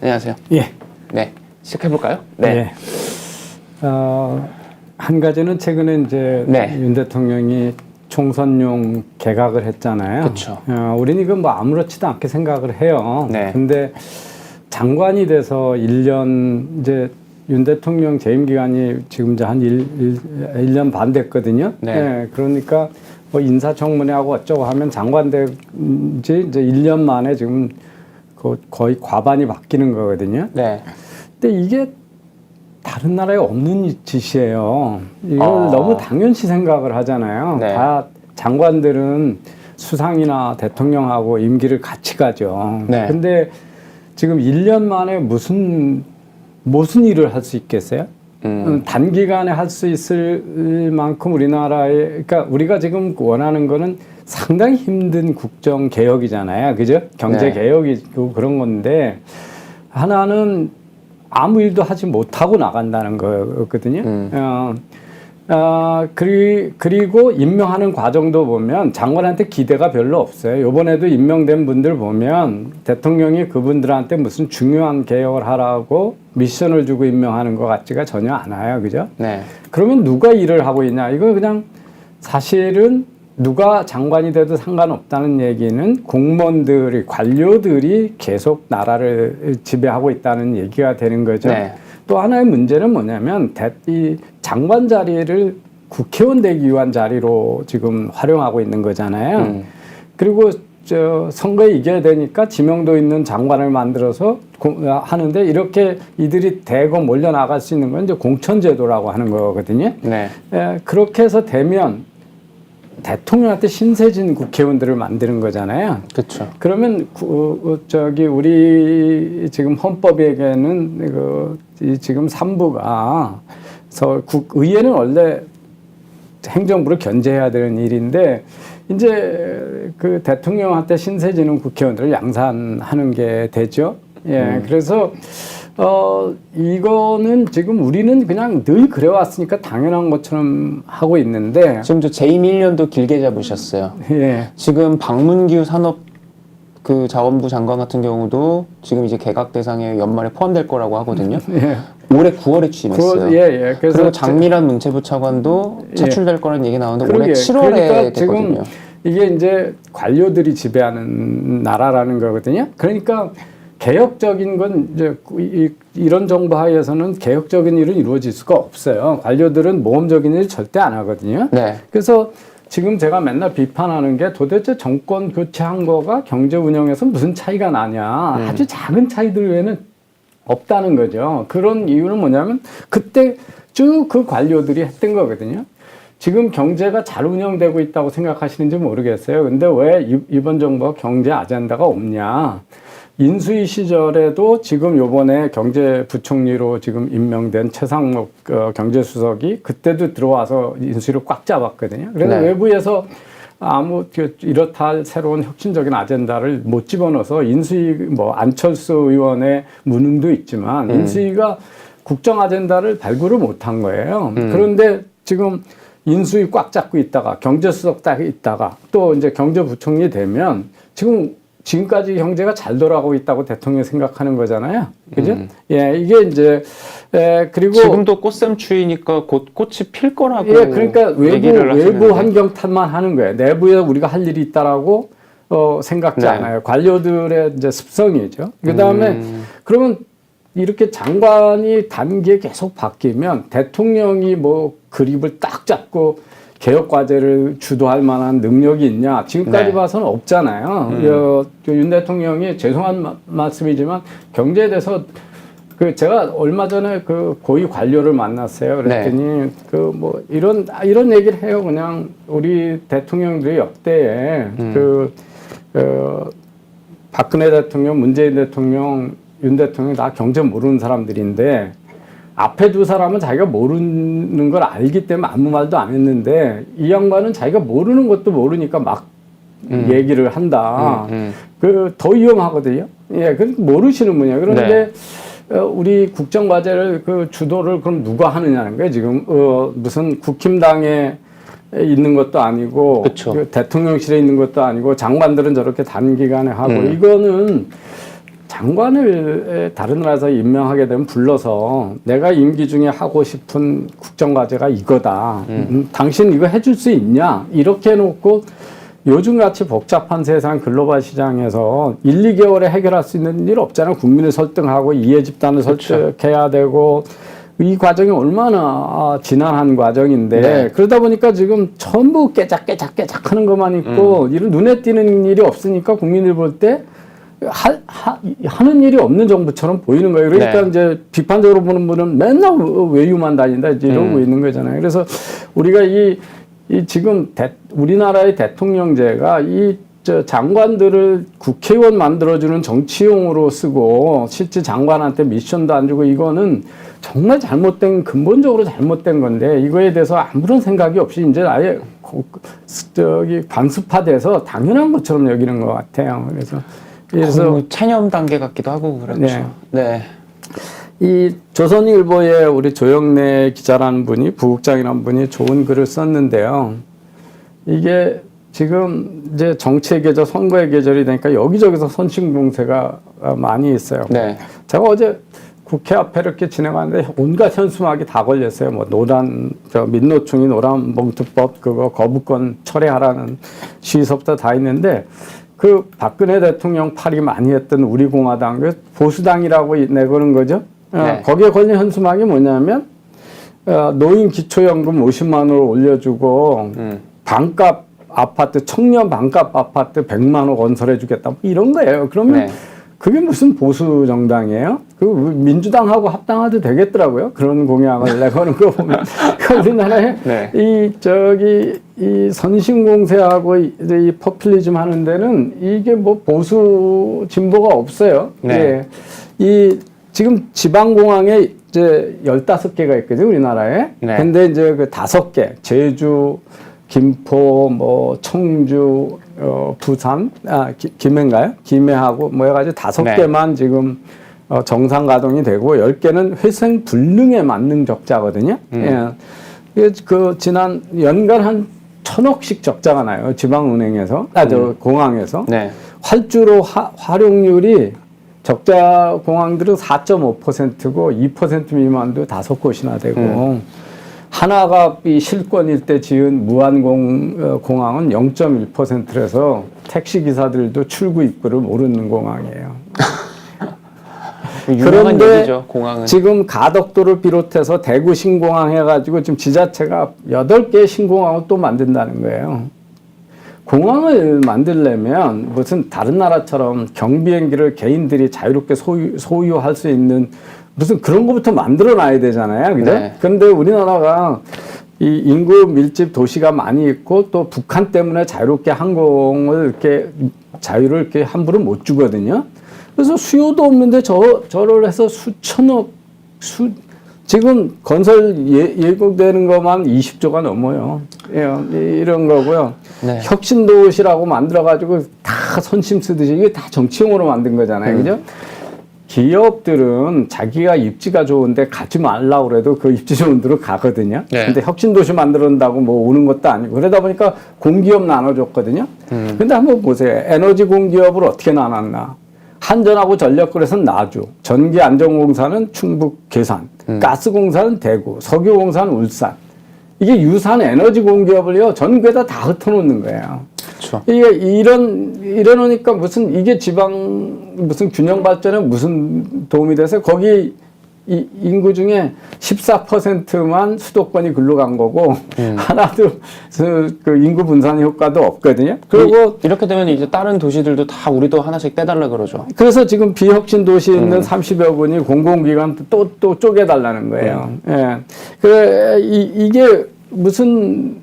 안녕하세요. 예. 네, 시작해볼까요? 네. 예. 한 가지는 최근에 이제 네. 윤 대통령이 총선용 개각을 했잖아요. 그쵸. 우리는 이건 뭐 아무렇지도 않게 생각을 해요. 네. 근데 장관이 돼서 1년 이제 윤 대통령 재임 기간이 지금 이제 한 1년 반 됐거든요. 네. 예, 그러니까 뭐 인사청문회하고 어쩌고 하면 장관 된 지 이제 1년 만에 지금 거의 과반이 바뀌는 거거든요. 네. 근데 이게 다른 나라에 없는 짓이에요. 이걸 너무 당연시 생각을 하잖아요. 네. 다 장관들은 수상이나 대통령하고 임기를 같이 가죠. 네. 근데 지금 1년 만에 무슨 일을 할 수 있겠어요? 단기간에 할 수 있을 만큼 우리나라에, 그러니까 우리가 지금 원하는 거는 상당히 힘든 국정 개혁이잖아요. 그죠? 경제 개혁이고 그런 건데, 하나는 아무 일도 하지 못하고 나간다는 거거든요. 그리고 임명하는 과정도 보면 장관한테 기대가 별로 없어요. 요번에도 임명된 분들 보면 대통령이 그분들한테 무슨 중요한 개혁을 하라고 미션을 주고 임명하는 것 같지가 전혀 않아요. 그죠? 네. 그러면 누가 일을 하고 있냐? 이거 그냥 사실은 누가 장관이 돼도 상관없다는 얘기는 공무원들이, 관료들이 계속 나라를 지배하고 있다는 얘기가 되는 거죠. 네. 또 하나의 문제는 뭐냐면 이 장관 자리를 국회의원 되기 위한 자리로 지금 활용하고 있는 거잖아요. 그리고 선거에 이겨야 되니까 지명도 있는 장관을 만들어서 하는데, 이렇게 이들이 대거 몰려 나갈 수 있는 건 이제 공천제도라고 하는 거거든요. 네. 그렇게 해서 되면 대통령한테 신세진 국회의원들을 만드는 거잖아요. 그렇죠. 그러면 우리 지금 헌법에게는 지금 3부가 의회는 원래 행정부를 견제해야 되는 일인데, 이제 그 대통령한테 신세지는 국회의원들을 양산하는 게 되죠. 예, 그래서 이거는 지금 우리는 그냥 늘 그래왔으니까 당연한 것처럼 하고 있는데, 지금 저 재임 1년도 길게 잡으셨어요. 예. 지금 박문규 산업 그 자원부 장관 같은 경우도 지금 이제 개각 대상에 연말에 포함될 거라고 하거든요. 예. 올해 9월에 취임했어요. 예. 그리고 장미란 문체부 차관도 차출될 거라는 얘기 나오는데 올해 7월에 그러니까 됐거든요. 지금 이게 이제 관료들이 지배하는 나라라는 거거든요. 그러니까 개혁적인 건 이제 이런 정부 하에서는 개혁적인 일은 이루어질 수가 없어요. 관료들은 모험적인 일 절대 안 하거든요. 네. 그래서 지금 제가 맨날 비판하는 게, 도대체 정권 교체한 거가 경제 운영에서 무슨 차이가 나냐. 아주 작은 차이들 외에는 없다는 거죠. 그런 이유는 뭐냐면 그때 쭉 그 관료들이 했던 거거든요. 지금 경제가 잘 운영되고 있다고 생각하시는지 모르겠어요. 근데 왜 이번 정부가 경제 아젠다가 없냐. 인수위 시절에도 지금 요번에 경제부총리로 지금 임명된 최상목 경제수석이 그때도 들어와서 인수위를 꽉 잡았거든요. 그래서 네. 외부에서 이렇다 할 새로운 혁신적인 아젠다를 못 집어넣어서 인수위 안철수 의원의 무능도 있지만 인수위가 국정 아젠다를 발굴을 못한 거예요. 그런데 지금 인수위 꽉 잡고 있다가 경제수석 딱 있다가 또 이제 경제부총리 되면 지금까지 경제가 잘 돌아가고 있다고 대통령이 생각하는 거잖아요. 그죠? 예, 이게 이제, 그리고. 지금도 꽃샘 추위니까 곧 꽃이 필 거라고. 예, 그러니까 외부 환경 탓만 하는 거예요. 내부에 우리가 할 일이 있다라고, 생각지 네. 않아요. 관료들의 이제 습성이죠. 그 다음에, 그러면 이렇게 장관이 단기에 계속 바뀌면 대통령이 그립을 딱 잡고 개혁 과제를 주도할 만한 능력이 있냐? 지금까지 네. 봐서는 없잖아요. 윤 대통령이 죄송한 말씀이지만 경제에 대해서 제가 얼마 전에 고위 관료를 만났어요. 그랬더니 네. 이런 얘기를 해요. 그냥 우리 대통령들이 역대에 박근혜 대통령, 문재인 대통령, 윤 대통령 다 경제 모르는 사람들인데, 앞에 두 사람은 자기가 모르는 걸 알기 때문에 아무 말도 안 했는데, 이 양반은 자기가 모르는 것도 모르니까 막 얘기를 한다. 더 위험하거든요. 예, 모르시는 분이에요. 그런데 우리 국정과제를 주도를 그럼 누가 하느냐는 거예요. 지금 무슨 국힘당에 있는 것도 아니고, 대통령실에 있는 것도 아니고, 장관들은 저렇게 단기간에 하고, 이거는 장관을 다른 나라에서 임명하게 되면 불러서 내가 임기 중에 하고 싶은 국정과제가 이거다. 당신 이거 해줄 수 있냐? 이렇게 해놓고 요즘같이 복잡한 세상 글로벌 시장에서 1, 2개월에 해결할 수 있는 일 없잖아요. 국민을 설득하고 이해 집단을 설득해야 되고 이 과정이 얼마나 지난한 과정인데 네. 그러다 보니까 지금 전부 깨작 하는 것만 있고 이런 눈에 띄는 일이 없으니까 국민들 볼 때 하는 일이 없는 정부처럼 보이는 거예요. 그러니까 네. 이제 비판적으로 보는 분은 맨날 외유만 다닌다 이제 이러고 있는 거잖아요. 그래서 우리가 이 지금 우리나라의 대통령제가 저 장관들을 국회의원 만들어주는 정치용으로 쓰고 실제 장관한테 미션도 안 주고 이거는 정말 근본적으로 잘못된 건데 이거에 대해서 아무런 생각이 없이 이제 아예 관습화돼서 당연한 것처럼 여기는 것 같아요. 그래서 체념 단계 같기도 하고 그렇죠. 네. 이 조선일보의 우리 조영래 기자라는 분이 부국장이라는 분이 좋은 글을 썼는데요. 이게 지금 이제 정치의 계절, 선거의 계절이 되니까 여기저기서 선심공세가 많이 있어요. 네. 제가 어제 국회 앞에 이렇게 지나가는데 온갖 현수막이 다 걸렸어요. 뭐 민노총이 노란봉투법 그거 거부권 철회하라는 시위서부터 다 있는데 그 박근혜 대통령 팔이 많이 했던 우리공화당 그 보수당이라고 내거는 거죠. 네. 거기에 걸린 현수막이 뭐냐면 노인 기초연금 50만 원을 올려주고 반값 아파트 청년 반값 아파트 100만 원 건설해 주겠다 뭐 이런 거예요. 그러면 네. 그게 무슨 보수 정당이에요? 그 민주당하고 합당화도 되겠더라고요. 그런 공약을 내거는 거 보면 우리나라에 네. 이 선심공세하고 이 포퓰리즘 하는 데는 이게 뭐 보수 진보가 없어요. 네. 이 지금 지방공항에 이제 15개가 있거든요, 우리나라에. 네. 근데 이제 그 5개, 제주, 김포, 뭐 청주, 부산, 김해인가요? 김해하고 뭐 해가지고 5개만 지금 정상 가동이 되고 10개는 회생 불능의 만능 적자거든요. 예. 그 지난 연간 한 1,000억씩 적자가 나요. 지방은행에서, 공항에서. 네. 활주로 활용률이 적자 공항들은 4.5%고 2% 미만도 5곳이나 되고 하나가 이 실권일 때 지은 무안공항은 0.1%라서 택시 기사들도 출구 입구를 모르는 공항이에요. 유명한 그런데 얘기죠, 공항은. 지금 가덕도를 비롯해서 대구 신공항 해가지고 지금 지자체가 8개의 신공항을 또 만든다는 거예요. 공항을 만들려면 무슨 다른 나라처럼 경비행기를 개인들이 자유롭게 소유할 수 있는 무슨 그런 것부터 만들어 놔야 되잖아요. 그죠? 네. 그런데 우리나라가 이 인구 밀집 도시가 많이 있고 또 북한 때문에 자유롭게 항공을 이렇게 자유를 이렇게 함부로 못 주거든요. 그래서 수요도 없는데 저를 해서 수천억, 지금 건설 예고되는 것만 20조가 넘어요. 이런 거고요. 네. 혁신도시라고 만들어가지고 다 선심 쓰듯이 이게 다 정치용으로 만든 거잖아요. 그죠? 기업들은 자기가 입지가 좋은데 가지 말라고 그래도 그 입지 좋은 데로 가거든요. 네. 근데 혁신도시 만들어낸다고 뭐 오는 것도 아니고 그러다 보니까 공기업 나눠줬거든요. 근데 한번 보세요. 에너지 공기업을 어떻게 나눴나. 한전하고 전력그래서는 나주, 전기안전공사는 충북 괴산, 가스공사는 대구, 석유공사는 울산. 이게 유산 에너지 공기업을요 전국에다 다 흩어놓는 거예요. 그렇죠. 이게 이러니까 무슨 이게 지방 무슨 균형 발전에 무슨 도움이 돼서 거기 이 인구 중에 14%만 수도권이 글로 간 거고 하나도 그 인구 분산 효과도 없거든요. 그리고 이렇게 되면 이제 다른 도시들도 다 우리도 하나씩 떼달라 그러죠. 그래서 지금 비혁신 도시에 있는 30여 군이 공공기관 또 쪼개달라는 거예요. 예. 이게 무슨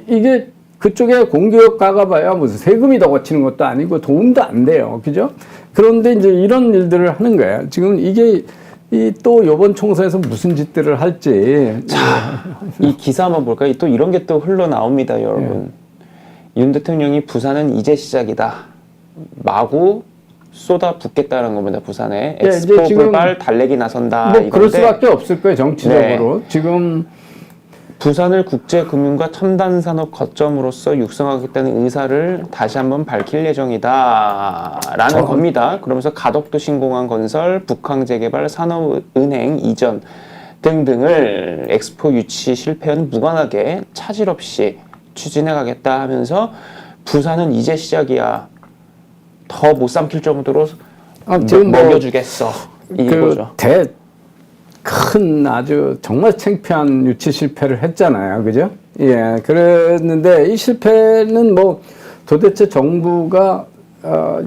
이게 그쪽에 공기업 가봐야 무슨 세금이 더 거치는 것도 아니고 도움도 안 돼요. 그죠? 그런데 이제 이런 일들을 하는 거예요. 지금 이게 또 이번 총선에서 무슨 짓들을 할지. 자, 이 기사 한번 볼까요? 또 이런 게 또 흘러나옵니다, 여러분. 윤 대통령이 부산은 이제 시작이다. 마구 쏟아붓겠다는 겁니다, 부산에. 엑스포 지금 불발 달래기 나선다. 뭐 이건데. 그럴 수밖에 없을 거예요, 정치적으로. 네. 지금 부산을 국제금융과 첨단산업 거점으로서 육성하겠다는 의사를 다시 한번 밝힐 예정이다라는 겁니다. 그러면서 가덕도 신공항 건설, 북항 재개발, 산업은행 이전 등등을 엑스포 유치 실패와는 무관하게 차질 없이 추진해가겠다 하면서 부산은 이제 시작이야. 더 못 삼킬 정도로 지금 뭐 먹여주겠어. 이거죠. 큰 아주 정말 창피한 유치 실패를 했잖아요. 그죠? 예. 그랬는데 이 실패는 뭐 도대체 정부가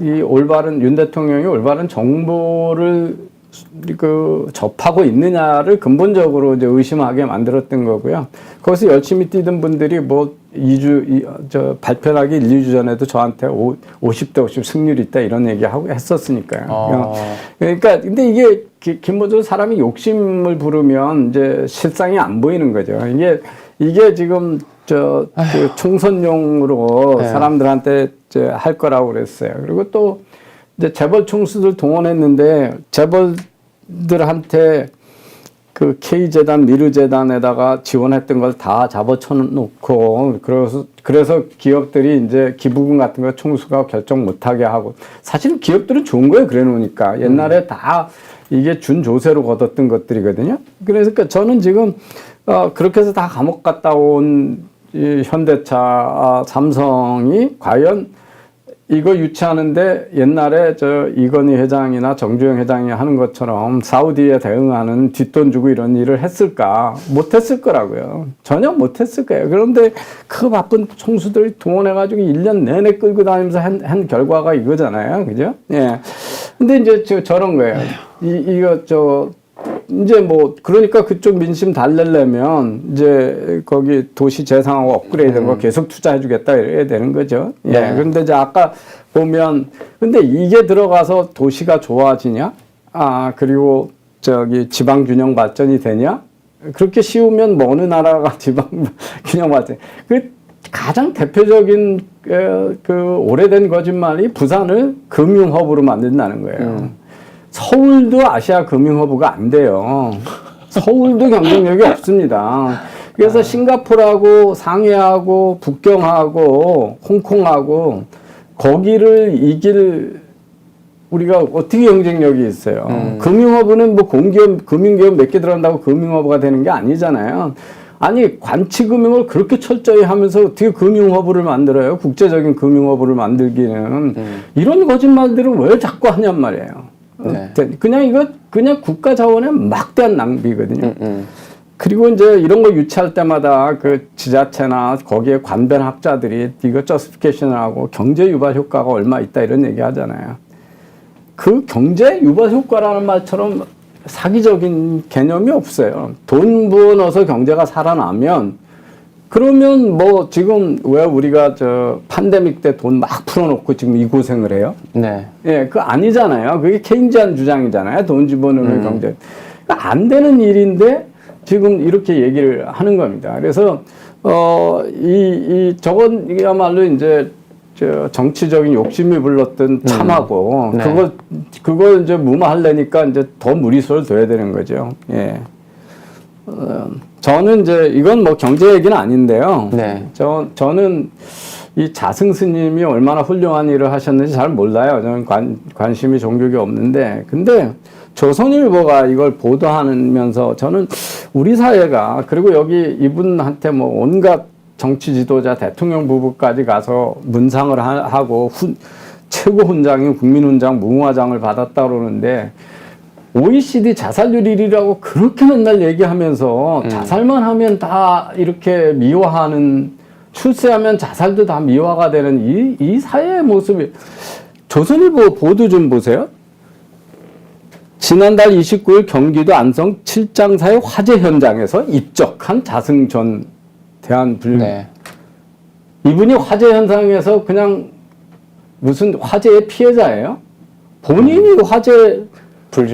이 올바른 윤 대통령이 올바른 정보를 접하고 있느냐를 근본적으로 이제 의심하게 만들었던 거고요. 거기서 열심히 뛰던 분들이 뭐 발표하기 1, 2주 전에도 저한테 50대 50 승률이 있다 이런 얘기하고 했었으니까요. 그러니까 근데 이게 기본적으로 사람이 욕심을 부르면 이제 실상이 안 보이는 거죠. 이게 지금 그 총선용으로 사람들한테 이제 할 거라고 그랬어요. 그리고 또 이제 재벌 총수들 동원했는데 재벌들한테 그 K재단, 미르재단에다가 지원했던 걸 다 잡아쳐놓고 그래서 기업들이 이제 기부금 같은 거 총수가 결정 못하게 하고 사실은 기업들은 좋은 거예요. 그래 놓으니까 옛날에 다 이게 준조세로 거뒀던 것들이거든요. 그래서 저는 지금 그렇게 해서 다 감옥 갔다 온 이 현대차, 삼성이 과연 이거 유치하는데 옛날에 이건희 회장이나 정주영 회장이 하는 것처럼 사우디에 대응하는 뒷돈 주고 이런 일을 했을까? 못했을 거라고요. 전혀 못했을 거예요. 그런데 그 바쁜 총수들이 동원해가지고 1년 내내 끌고 다니면서 한 결과가 이거잖아요. 그죠? 예. 근데 이제 저런 거예요. 이제 뭐 그러니까 그쪽 민심 달래려면 이제 거기 도시 재상하고 업그레이드한 거 계속 투자해주겠다 이래야 되는 거죠. 예. 그런데 이제 아까 보면 근데 이게 들어가서 도시가 좋아지냐? 그리고 지방 균형 발전이 되냐? 그렇게 쉬우면 뭐 어느 나라가 지방 균형 발전? 그 가장 대표적인 그 오래된 거짓말이 부산을 금융허브로 만든다는 거예요. 서울도 아시아 금융허브가 안 돼요. 서울도 경쟁력이 없습니다. 그래서 싱가포르하고 상해하고 북경하고 홍콩하고 거기를 이길 우리가 어떻게 경쟁력이 있어요. 금융허브는 뭐 금융기업 몇 개 들어간다고 금융허브가 되는 게 아니잖아요. 아니 관치금융을 그렇게 철저히 하면서 어떻게 금융허브를 만들어요? 국제적인 금융허브를 만들기는. 이런 거짓말들을 왜 자꾸 하냔 말이에요. 그냥 국가 자원의 막대한 낭비거든요. 그리고 이제 이런 거 유치할 때마다 그 지자체나 거기에 관변 학자들이 이거 저스피케이션을 하고 경제 유발 효과가 얼마 있다 이런 얘기 하잖아요. 그 경제 유발 효과라는 말처럼 사기적인 개념이 없어요. 돈 부어넣어서 경제가 살아나면 그러면 뭐 지금 왜 우리가 팬데믹 때 돈 막 풀어놓고 지금 이 고생을 해요? 네. 예, 그거 아니잖아요. 그게 케인지안 주장이잖아요. 돈 집어넣는 경제. 그러니까 안 되는 일인데 지금 이렇게 얘기를 하는 겁니다. 그래서 저건이야말로 이제 정치적인 욕심이 불렀던 참하고 그걸 이제 무마하려니까 이제 더 무리수를 둬야 되는 거죠. 예. 저는 이제 이건 뭐 경제 얘기는 아닌데요. 저는 이 자승 스님이 얼마나 훌륭한 일을 하셨는지 잘 몰라요. 저는 관심이 종교에 없는데, 근데 조선일보가 이걸 보도하면서 저는 우리 사회가 그리고 여기 이분한테 뭐 온갖 정치 지도자 대통령 부부까지 가서 문상을 하고 최고 훈장인 국민훈장 무궁화장을 받았다 그러는데 OECD 자살률 1위라고 그렇게 맨날 얘기하면서 자살만 하면 다 이렇게 미화하는 출세하면 자살도 다 미화가 되는 이 사회의 모습이 조선일보 보도 좀 보세요. 지난달 29일 경기도 안성 칠장사의 화재 현장에서 입적한 자승 전 대한불 이분이 화재 현장에서 그냥 무슨 화재의 피해자예요? 본인이 화재 불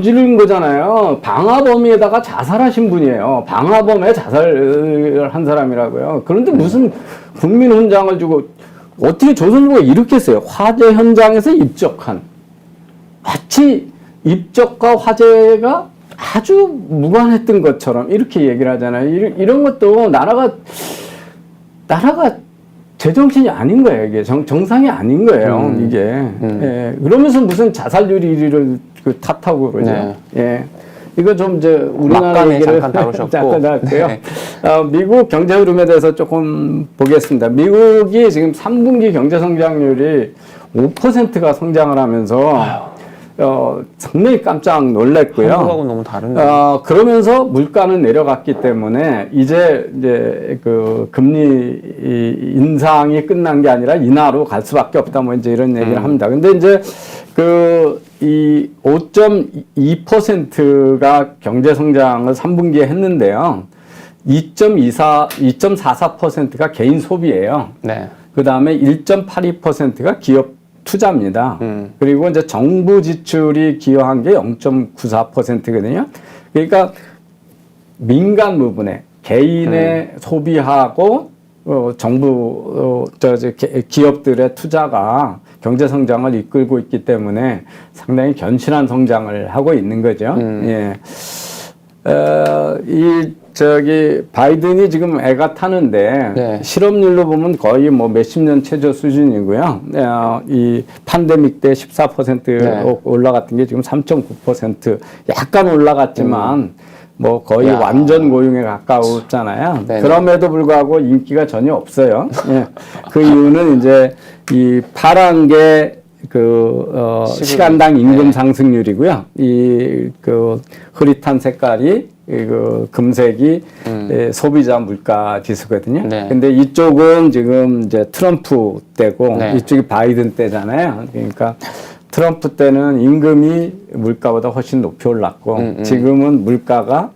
지른 거잖아요. 방화범위에다가 자살하신 분이에요. 방화범에 자살한 사람이라고요. 그런데 무슨 국민훈장을 주고 어떻게 조선일보가 이렇게 써요? 화재 현장에서 입적한. 마치 입적과 화재가 아주 무관했던 것처럼 이렇게 얘기를 하잖아요. 이런 것도 나라가 제정신이 아닌 거예요. 이게 정상이 아닌 거예요. 이게. 예. 그러면서 무슨 자살률 1위를 탓하고 그러죠. 네. 예. 이거 좀 이제 우리나라 막간에 얘기를 잠깐 다루셨고. 잠깐 나왔고요. 네. 미국 경제 흐름에 대해서 조금 보겠습니다. 미국이 지금 3분기 경제 성장률이 5%가 성장을 하면서 상당히 깜짝 놀랐고요. 한국하고 너무 다른데. 그러면서 물가는 내려갔기 때문에 이제 그 금리 인상이 끝난 게 아니라 인하로 갈 수밖에 없다 뭐 이제 이런 얘기를 합니다. 근데 이제 이 5.2%가 경제 성장을 3분기에 했는데요. 2.44%가 개인 소비예요. 네. 그 다음에 1.82%가 기업 투자입니다. 그리고 이제 정부 지출이 기여한 게 0.94%거든요. 그러니까 민간 부분에 개인의 소비하고 정부 기업들의 투자가 경제 성장을 이끌고 있기 때문에 상당히 견실한 성장을 하고 있는 거죠. 예. 바이든이 지금 애가 타는데, 네. 실업률로 보면 거의 뭐 몇십 년 최저 수준이고요. 이 팬데믹 때 14% 네. 올라갔던 게 지금 3.9% 약간 올라갔지만, 뭐 거의 야. 완전 고용에 가까웠잖아요. 네네. 그럼에도 불구하고 인기가 전혀 없어요. 예. 그 이유는 이제 이 파란 게 시간당 임금 네. 상승률이고요. 흐릿한 색깔이 금색이 소비자 물가 지수거든요. 네. 근데 이쪽은 지금 이제 트럼프 때고 네. 이쪽이 바이든 때잖아요. 그러니까 트럼프 때는 임금이 물가보다 훨씬 높이 올랐고 지금은 물가가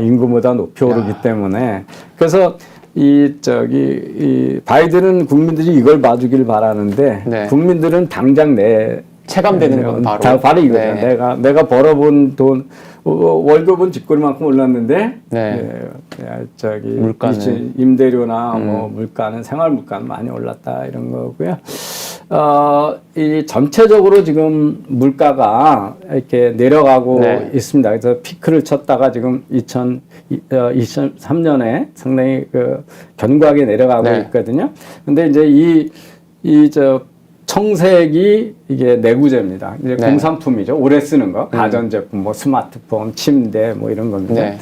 임금보다 높이 오르기 때문에 그래서 이 바이든은 국민들이 이걸 봐주길 바라는데 네. 국민들은 당장 체감되는 건 바로 이거죠. 네. 내가 벌어본 돈 월급은 쥐꼬리만큼 올랐는데 네. 물가는 임대료나 뭐 물가는 생활 물가는 많이 올랐다 이런 거고요. 이 전체적으로 지금 물가가 이렇게 내려가고 네. 있습니다. 그래서 피크를 쳤다가 지금 2023년에 상당히 견고하게 내려가고 네. 있거든요. 근데 이제 청색이 이게 내구재입니다. 이제 네. 공산품이죠. 오래 쓰는 거. 가전제품, 뭐 스마트폰, 침대, 뭐 이런 겁니다. 네.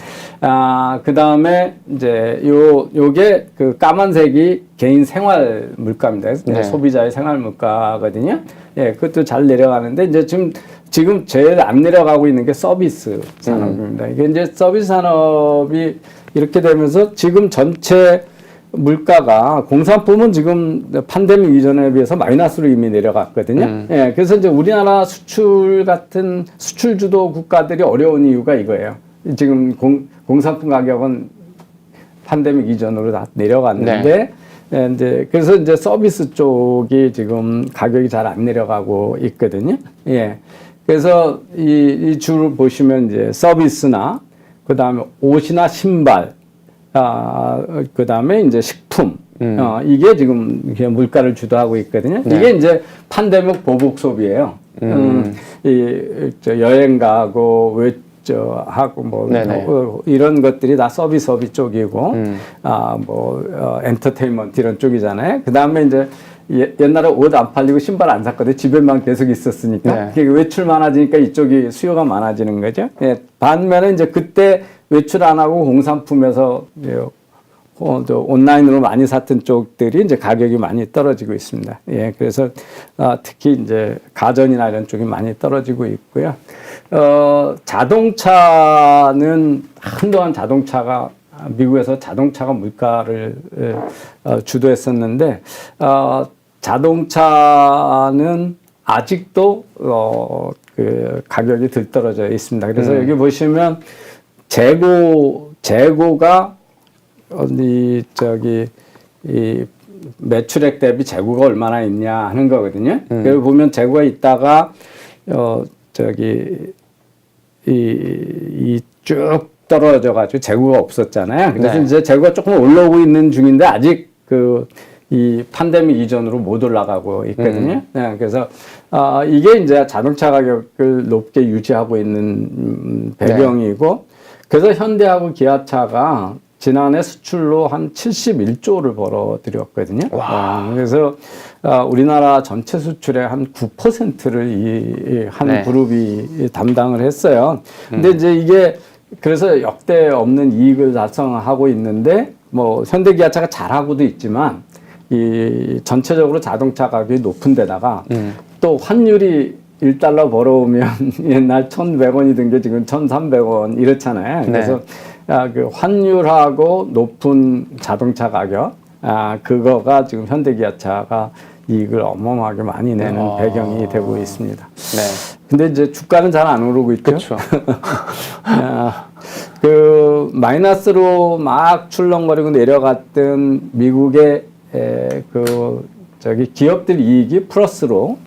그 다음에 이제 요게 까만색이 개인 생활 물가입니다. 네. 소비자의 생활 물가거든요. 예, 그것도 잘 내려가는데 이제 지금 제일 안 내려가고 있는 게 서비스 산업입니다. 이게 이제 서비스 산업이 이렇게 되면서 지금 전체 물가가 공산품은 지금 팬데믹 이전에 비해서 마이너스로 이미 내려갔거든요. 예, 그래서 이제 우리나라 수출 같은 수출 주도 국가들이 어려운 이유가 이거예요. 지금 공산품 가격은 팬데믹 이전으로 다 내려갔는데, 예, 이제 그래서 이제 서비스 쪽이 지금 가격이 잘 안 내려가고 있거든요. 예, 그래서 이 줄을 보시면 이제 서비스나 그 다음에 옷이나 신발. 그 다음에 이제 식품. 이게 지금 물가를 주도하고 있거든요. 네. 이게 이제 팬데믹 보복 소비예요. 여행 가고, 하고 뭐, 이런 것들이 다 서비스 소비 쪽이고, 엔터테인먼트 이런 쪽이잖아요. 그 다음에 이제 옛날에 옷 안 팔리고 신발 안 샀거든요. 집에만 계속 있었으니까. 네. 외출 많아지니까 이쪽이 수요가 많아지는 거죠. 예, 반면에 이제 그때 외출 안 하고 공산품에서 온라인으로 많이 샀던 쪽들이 이제 가격이 많이 떨어지고 있습니다. 예, 그래서 특히 이제 가전이나 이런 쪽이 많이 떨어지고 있고요. 자동차는 한동안 미국에서 자동차가 물가를 주도했었는데 자동차는 아직도 가격이 들떨어져 있습니다. 그래서 여기 보시면 재고가 이 매출액 대비 재고가 얼마나 있냐 하는 거거든요. 그리고 보면 재고가 있다가 쭉 떨어져 가지고 재고가 없었잖아요. 그래서 네. 이제 재고가 조금 올라오고 있는 중인데 아직 이 팬데믹 이전으로 못 올라가고 있거든요. 네, 그래서 이게 이제 자동차 가격을 높게 유지하고 있는 배경이고, 그래서 현대하고 기아차가 지난해 수출로 한 71조를 벌어들였거든요. 그래서 우리나라 전체 수출의 한 9%를 이 한 그룹이 담당을 했어요. 근데 이제 이게 그래서 역대 없는 이익을 달성하고 있는데, 뭐 현대 기아차가 잘하고도 있지만 이 전체적으로 자동차 가격이 높은 데다가 또 환율이 1달러 벌어오면 옛날 1,100원이던 게 지금 1,300원 이렇잖아요. 그래서 그 환율하고 높은 자동차 가격, 그거가 지금 현대기아차가 이익을 어마어마하게 많이 내는 배경이 되고 있습니다. 네. 근데 이제 주가는 잘 안 오르고 있죠. 그렇죠. 그 마이너스로 막 출렁거리고 내려갔던 미국의 그 저기 기업들 이익이 플러스로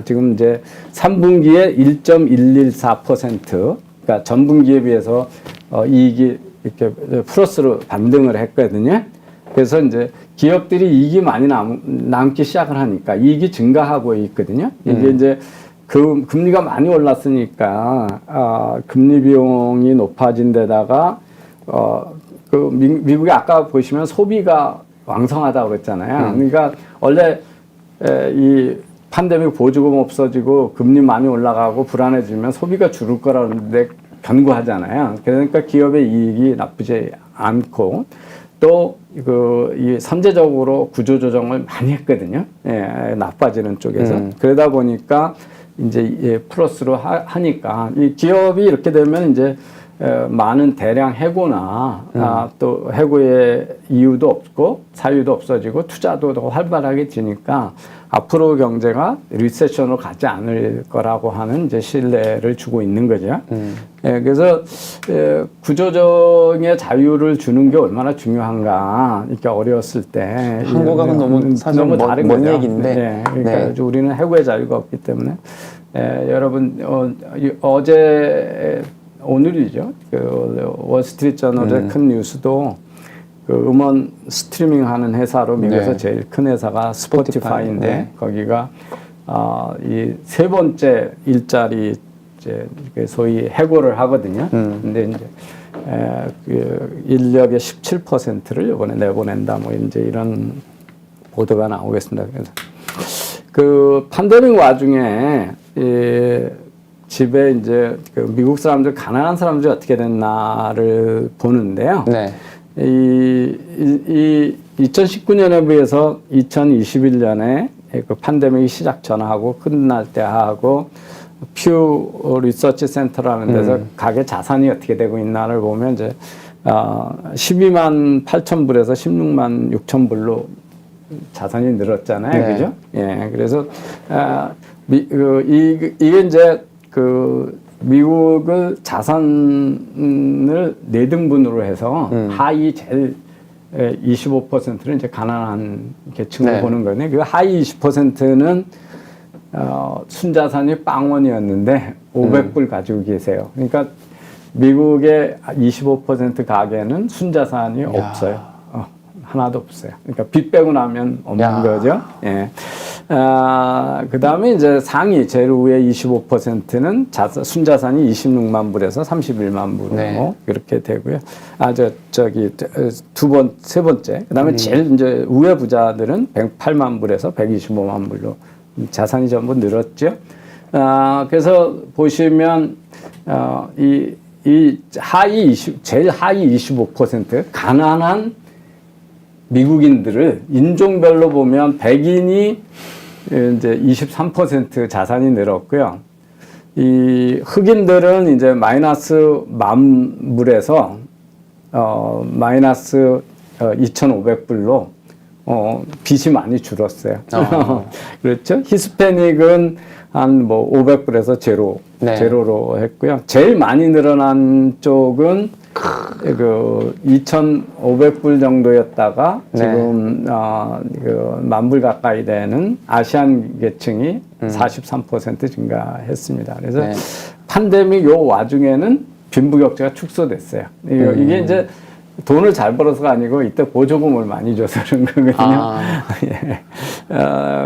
지금 이제 3분기에 1.114%, 그러니까 전분기에 비해서 이익이 이렇게 플러스로 반등을 했거든요. 그래서 이제 기업들이 이익이 많이 남기 시작을 하니까 이익이 증가하고 있거든요. 이게 이제 그 금리가 많이 올랐으니까 금리 비용이 높아진 데다가 그 미국이 아까 보시면 소비가 왕성하다고 그랬잖아요. 그러니까 원래 이 팬데믹 보조금 없어지고 금리 많이 올라가고 불안해지면 소비가 줄을 거라는데 견고하잖아요. 그러니까 기업의 이익이 나쁘지 않고 또 이 선제적으로 구조조정을 많이 했거든요. 나빠지는 쪽에서. 그러다 보니까 이제 플러스로 하니까 이 기업이 이렇게 되면 이제 많은 대량 해고나 또 해고의 이유도 없고 사유도 없어지고 투자도 더 활발하게 지니까 앞으로 경제가 리세션으로 가지 않을 거라고 하는 이제 신뢰를 주고 있는 거죠. 그래서 구조적의 자유를 주는 게 얼마나 중요한가 이렇게 어려웠을 때 한국하고는 너무 사실 먼 얘기인데 그러니까 우리는 해고의 자유가 없기 때문에 여러분 어제 오늘이죠. 그 월스트리트저널의 큰 뉴스도 그 음원 스트리밍하는 회사로 미국에서 제일 큰 회사가 스포티파이인데 거기가 이 세 번째 일자리 이제 소위 해고를 하거든요. 근데 이제 그 인력의 17%를 이번에 내보낸다. 뭐 이제 이런 보도가 나오겠습니다. 그래서 그 팬데믹 와중에 집에 이제 그 미국 사람들 가난한 사람들이 어떻게 됐나를 보는데요. 이 2019년에 비해서 2021년에 그 팬데믹이 시작 전하고 끝날 때 하고 퓨 리서치 센터라는 데서 가계 자산이 어떻게 되고 있나를 보면 이제 12만 8천 불에서 16만 6천 불로 자산이 늘었잖아요. 그죠? 예. 그래서 이게 이제 그 미국을 자산을 4등분으로 해서 하위 제일 25%는 이제 가난한 계층을 보는 거네. 그 하위 20%는 순자산이 빵원이었는데 500불 가지고 계세요. 그러니까 미국의 25% 가계는 순자산이 없어요. 하나도 없어요. 그러니까 빚 빼고 나면 없는 거죠. 예. 그 다음에 이제 상위 제일 위에 25%는 순자산이 26만 불에서 31만 불로 이렇게 되고요. 세 번째. 그 다음에 제일 이제 우회 부자들은 108만 불에서 125만 불로 자산이 전부 늘었죠. 그래서 보시면, 제일 하위 25% 가난한 미국인들을 인종별로 보면 백인이 이제 23% 자산이 늘었고요. 이 흑인들은 이제 마이너스 10,000불에서 마이너스 2,500불로 빚이 많이 줄었어요. 그렇죠? 히스패닉은 한 뭐 500불에서 제로로 했고요. 제일 많이 늘어난 쪽은 그 2,500불 정도였다가 지금 그 10,000불 가까이 되는 아시안 계층이 43% 증가했습니다. 그래서 팬데믹 요 와중에는 빈부격차가 축소됐어요. 이게 이제 돈을 잘 벌어서가 아니고 이때 보조금을 많이 줘서 그런 거거든요. 예.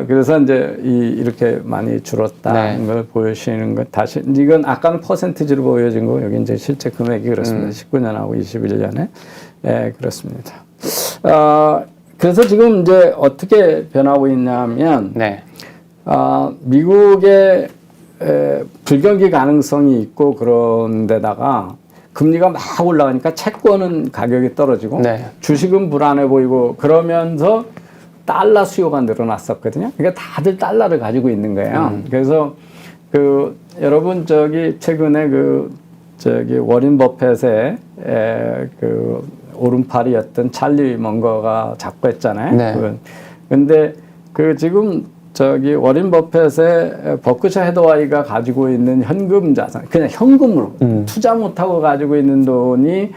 그래서 이제 이렇게 많이 줄었다는 네. 걸 보여주시는 것. 다시 이건 아까는 퍼센티지로 보여진 거, 여기 이제 실제 금액이 그렇습니다. 19년하고 21년에. 예, 그렇습니다. 그래서 지금 이제 어떻게 변하고 있냐면, 네. 미국의 불경기 가능성이 있고 그런 데다가 금리가 막 올라가니까 채권은 가격이 떨어지고 네. 주식은 불안해 보이고 그러면서 달러 수요가 늘어났었거든요. 그러니까 다들 달러를 가지고 있는 거예요. 그래서 여러분 최근에 워린 버펫의 오른팔이었던 찰리 먼거가 자꾸 했잖아요. 네. 근데 지금 워린 버펫의 버크셔 해더와이가 가지고 있는 현금 자산, 그냥 현금으로 투자 못하고 가지고 있는 돈이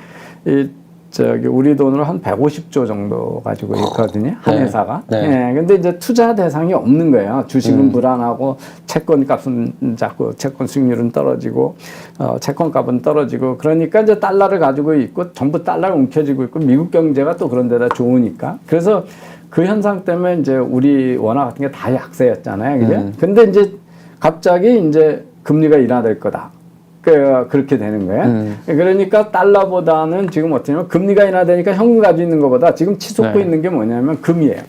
우리 돈으로 한 150조 정도 가지고 있거든요. 한 네. 회사가. 네. 예, 근데 이제 투자 대상이 없는 거예요. 주식은 불안하고 채권 값은 자꾸 채권 수익률은 떨어지고 채권 값은 떨어지고 그러니까 이제 달러를 가지고 있고 전부 달러가 움켜쥐고 있고 미국 경제가 또 그런 데다 좋으니까. 그래서 그 현상 때문에 이제 우리 원화 같은 게 다 약세였잖아요. 그죠? 근데 이제 갑자기 이제 금리가 인하될 거다. 그렇게 되는 거예요. 그러니까 달러보다는 지금 어떠냐면 금리가 인하되니까 현금 가지고 있는 것보다 지금 치솟고 네. 있는 게 뭐냐면 금이에요.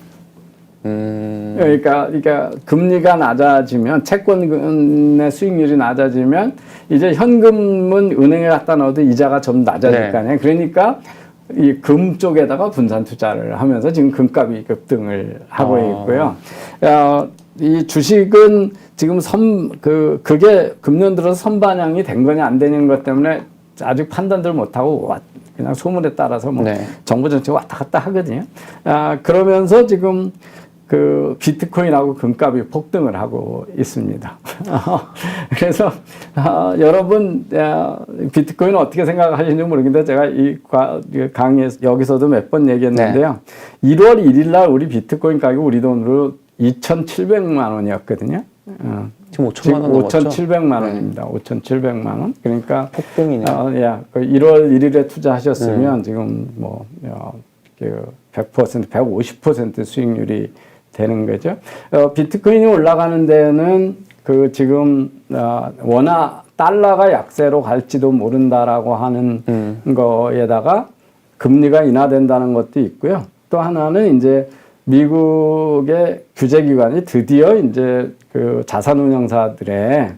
그러니까 금리가 낮아지면 채권의 수익률이 낮아지면 이제 현금은 은행에 갖다 넣어도 이자가 좀 낮아질 거 아니에요. 그러니까 이 금 쪽에다가 분산 투자를 하면서 지금 금값이 급등을 하고 있고요. 이 주식은 지금 그게 금년 들어서 선반영이 된 거냐 안 되는 것 때문에 아직 판단들 못하고 그냥 소문에 따라서 뭐 네. 정부 정책 왔다 갔다 하거든요. 그러면서 지금 비트코인하고 금값이 폭등을 하고 있습니다. 그래서 여러분 비트코인 어떻게 생각하시는지 모르겠는데 제가 이 강의에서 여기서도 몇 번 얘기했는데요. 네. 1월 1일 날 우리 비트코인 가격 우리 돈으로 2,700만 원이었거든요. 지금 5천만 원 넘었죠? 5,700만 원입니다. 5,700만 원. 그러니까 폭등이네. 1월 1일에 투자하셨으면 지금 100%, 150% 수익률이 되는 거죠. 비트코인이 올라가는 데는 지금 원화 달러가 약세로 갈지도 모른다라고 하는 거에다가 금리가 인하된다는 것도 있고요. 또 하나는 이제 미국의 규제기관이 드디어 이제 자산운용사들의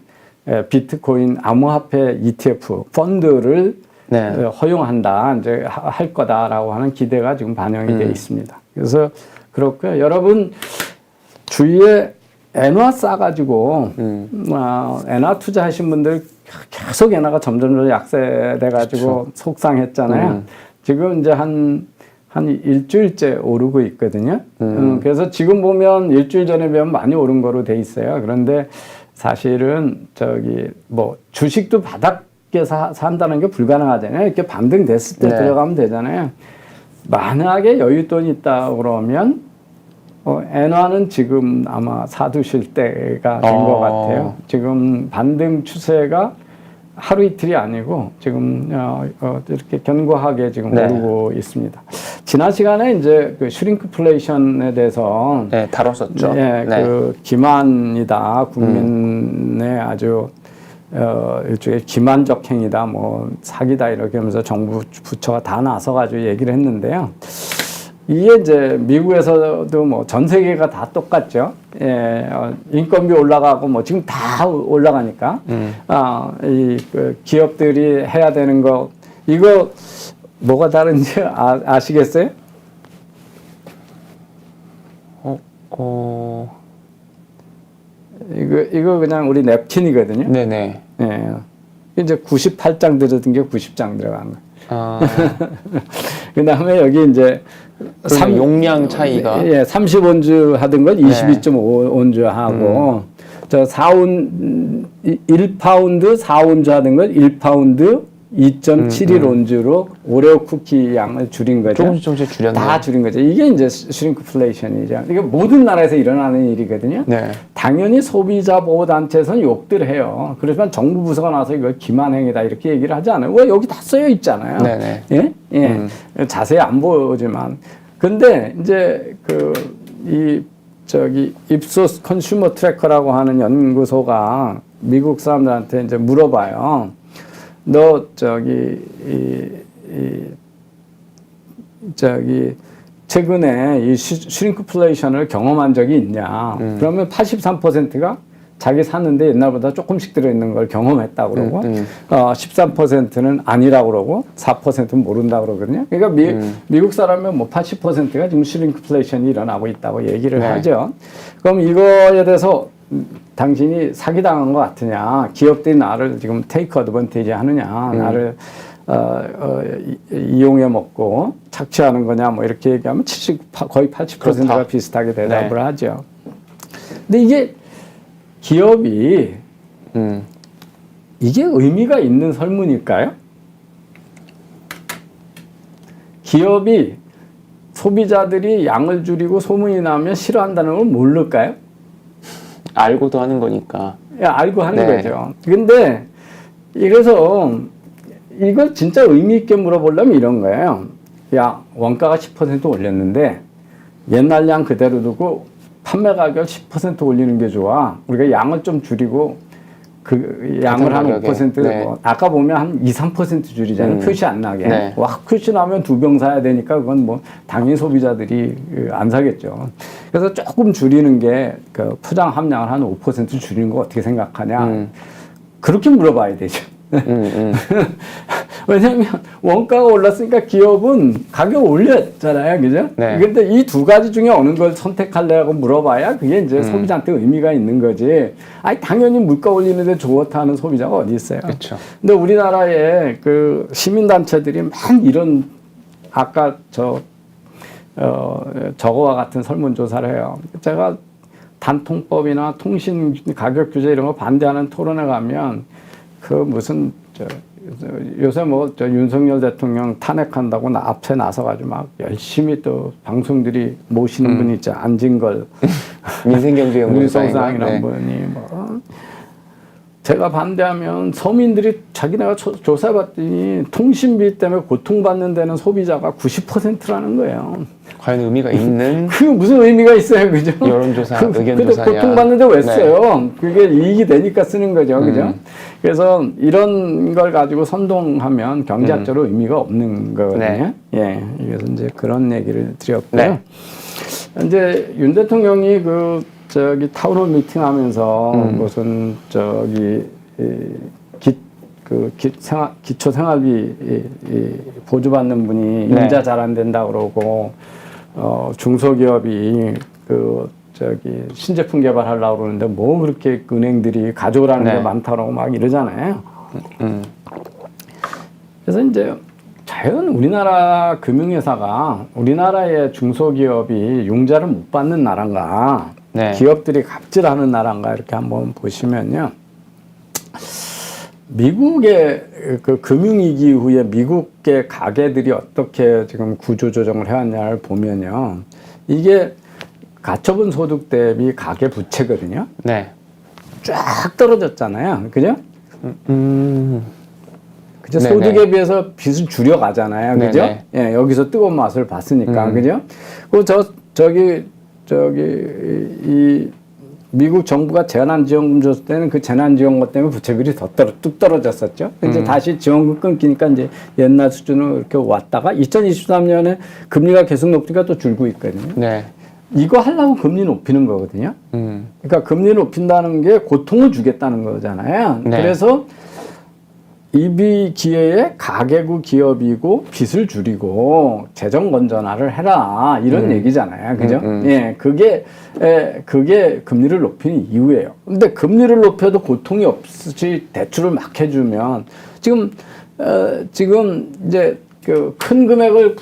비트코인 암호화폐 ETF 펀드를 네. 허용한다, 이제 할 거다라고 하는 기대가 지금 반영이 되어 있습니다. 그래서 그렇고요. 여러분 주위에 엔화 싸가지고 엔화 투자하신 분들 계속 엔화가 점점 약세돼가지고 그렇죠. 속상했잖아요. 지금 이제 한 일주일째 오르고 있거든요. 그래서 지금 보면 일주일 전에 비하면 많이 오른 거로 돼 있어요. 그런데 사실은 주식도 바닥에 산다는 게 불가능하잖아요. 이렇게 반등됐을 때 네. 들어가면 되잖아요. 만약에 여윳돈이 있다 그러면 엔화는 지금 아마 사두실 때가 된 것 같아요. 지금 반등 추세가 하루 이틀이 아니고 지금 이렇게 견고하게 지금 네. 오르고 있습니다. 지난 시간에 이제 슈링크플레이션에 대해서 네, 다뤘었죠. 네, 네. 기만이다, 국민의 아주 일종의 기만적 행위다, 사기다 이렇게 하면서 정부 부처가 다 나서가지고 얘기를 했는데요. 이게 이제 미국에서도 전 세계가 다 똑같죠. 예, 인건비 올라가고 지금 다 올라가니까 기업들이 해야 되는 거 이거 뭐가 다른지 아시겠어요? 이거 그냥 우리 냅킨이거든요. 네네. 예, 이제 98장 들어든 게 90장 들어간 거. 그다음에 여기 이제 용량 차이가 30온즈 하던 건 22.5온즈 하고 저 1파운드 4온즈 하던 건 1파운드 2.71온즈로 오레오 쿠키 양을 줄인 거죠. 조금씩 줄였네요. 다 줄인 거죠. 이게 이제 슈링크플레이션이죠. 이게 모든 나라에서 일어나는 일이거든요. 네. 당연히 소비자 보호 단체에서는 욕들 해요. 그렇지만 정부 부서가 나서 이거 기만행위다 이렇게 얘기를 하지 않아요. 왜 여기 다 써여 있잖아요. 네네. 예, 예. 자세히 안 보지만. 근데 이제 입소스 컨슈머 트래커라고 하는 연구소가 미국 사람들한테 이제 물어봐요. 너 최근에 이 슈링크플레이션을 경험한 적이 있냐? 그러면 83%가 자기 샀는데 옛날보다 조금씩 들어있는 걸 경험했다고 그러고 13%는 아니라고 그러고 4%는 모른다고 그러거든요. 그러니까 미국 사람은 뭐 80%가 지금 슈링크플레이션이 일어나고 있다고 얘기를 네. 하죠. 그럼 이거에 대해서 당신이 사기당한 것 같으냐? 기업들이 나를 지금 테이크 어드밴티지 하느냐? 나를 이용해 먹고 착취하는 거냐? 뭐 이렇게 얘기하면 거의 80%가 그렇다. 비슷하게 대답을 네. 하죠. 근데 이게 기업이 이게 의미가 있는 설문일까요? 기업이 소비자들이 양을 줄이고 소문이 나면 싫어한다는 걸 모를까요? 알고도 하는 거니까. 알고 하는 네. 거죠. 근데 이래서 이걸 진짜 의미 있게 물어보려면 이런 거예요. 야, 원가가 10% 올렸는데 옛날 양 그대로 두고 판매 가격 10% 올리는 게 좋아. 우리가 양을 좀 줄이고 그 양을 한 5% 네. 뭐 아까 보면 한 2, 3% 줄이잖아요. 표시 안 나게. 네. 와, 표시 나면 2병 사야 되니까 그건 뭐 당연히 소비자들이 안 사겠죠. 그래서 조금 줄이는 게 그 포장 함량을 한 5% 줄이는 거 어떻게 생각하냐. 그렇게 물어봐야 되죠. 왜냐하면 원가가 올랐으니까 기업은 가격 올렸잖아요, 그죠? 네. 근데 이 두 가지 중에 어느 걸 선택할래라고 물어봐야 그게 이제 소비자한테 의미가 있는 거지. 아니 당연히 물가 올리는데 좋다는 소비자가 어디 있어요? 그렇죠. 근데 우리나라의 그 시민단체들이 막 이런 아까 저거와 같은 설문조사를 해요. 제가 단통법이나 통신 가격 규제 이런 거 반대하는 토론에 가면 그 무슨 요새 뭐 윤석열 대통령 탄핵한다고 앞에 나서가지고 막 열심히 또 방송들이 모시는 분이 있죠. 안진걸 민생경제연구소장이란 이런 분이 뭐 제가 반대하면 서민들이 자기네가 조사해봤더니 통신비 때문에 고통받는 데는 소비자가 90%라는 거예요. 과연 의미가 있는 그 무슨 의미가 있어요, 그죠? 여론조사, 의견조사냐. 근데 고통받는데 왜 네. 써요? 그게 이익이 되니까 쓰는 거죠, 그죠? 그래서 이런 걸 가지고 선동하면 경제학적으로 의미가 없는 거거든요. 네. 예, 그래서 이제 그런 얘기를 드렸고요. 네. 이제 윤 대통령이 타운홀 미팅하면서 무슨 기초 생활비 보조받는 분이 네. 임자 잘 안 된다 그러고 중소기업이 신제품 개발하려고 그러는데 뭐 그렇게 은행들이 가져오라는 네. 게 많다고 막 이러잖아요. 그래서 이제 과연 우리나라 금융회사가 우리나라의 중소기업이 융자를 못 받는 나라인가, 네. 기업들이 갑질하는 나라인가 이렇게 한번 보시면요. 미국의 그 금융위기 이후에 미국의 가게들이 어떻게 지금 구조조정을 해왔냐를 보면요. 이게 가처분 소득 대비 가계 부채거든요. 네. 쫙 떨어졌잖아요. 그죠? 그죠? 네네. 소득에 비해서 빚을 줄여가잖아요. 그죠? 네네. 예, 여기서 뜨거운 맛을 봤으니까. 그죠? 이 미국 정부가 재난지원금 줬을 때는 그 재난지원금 때문에 부채비율이 뚝 떨어졌었죠. 이제 다시 지원금 끊기니까 이제 옛날 수준으로 이렇게 왔다가 2023년에 금리가 계속 높으니까 또 줄고 있거든요. 네. 이거 하려고 금리 높이는 거거든요. 그러니까 금리 높인다는 게 고통을 주겠다는 거잖아요. 네. 그래서 이 기회에 가계구 기업이고 빚을 줄이고 재정 건전화를 해라 이런 얘기잖아요. 그죠? 예, 그게 금리를 높이는 이유예요. 근데 금리를 높여도 고통이 없이 대출을 막 해주면 지금 이제 그 큰 금액을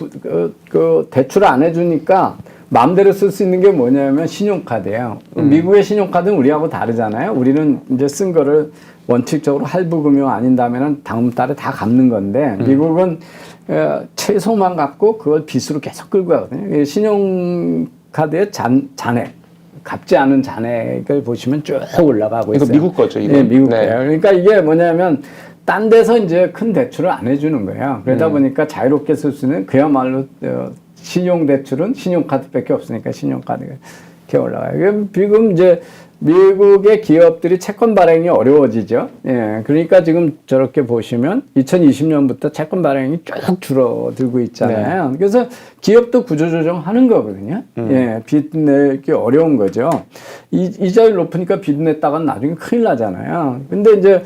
대출을 안 해주니까 마음대로 쓸 수 있는 게 뭐냐면 신용카드예요. 미국의 신용카드는 우리하고 다르잖아요. 우리는 이제 쓴 거를 원칙적으로 할부금융 아닌다면은 다음 달에 다 갚는 건데 미국은 최소만 갚고 그걸 빚으로 계속 끌고 가거든요. 신용카드의 잔액, 갚지 않은 잔액을 보시면 쭉 올라가고 있어요. 이거 미국 거죠, 이거? 네, 미국 거예요. 그러니까 이게 뭐냐면 딴 데서 이제 큰 대출을 안 해주는 거예요. 그러다 보니까 자유롭게 쓸 수 있는 그야말로 신용 대출은 신용카드밖에 없으니까 신용카드가 이렇게 올라가요. 지금 이제 미국의 기업들이 채권 발행이 어려워지죠. 예, 그러니까 지금 저렇게 보시면 2020년부터 채권 발행이 쭉 줄어들고 있잖아요. 네. 그래서 기업도 구조조정하는 거거든요. 예, 빚 내기 어려운 거죠. 이자율 높으니까 빚 냈다간 나중에 큰일 나잖아요. 근데 이제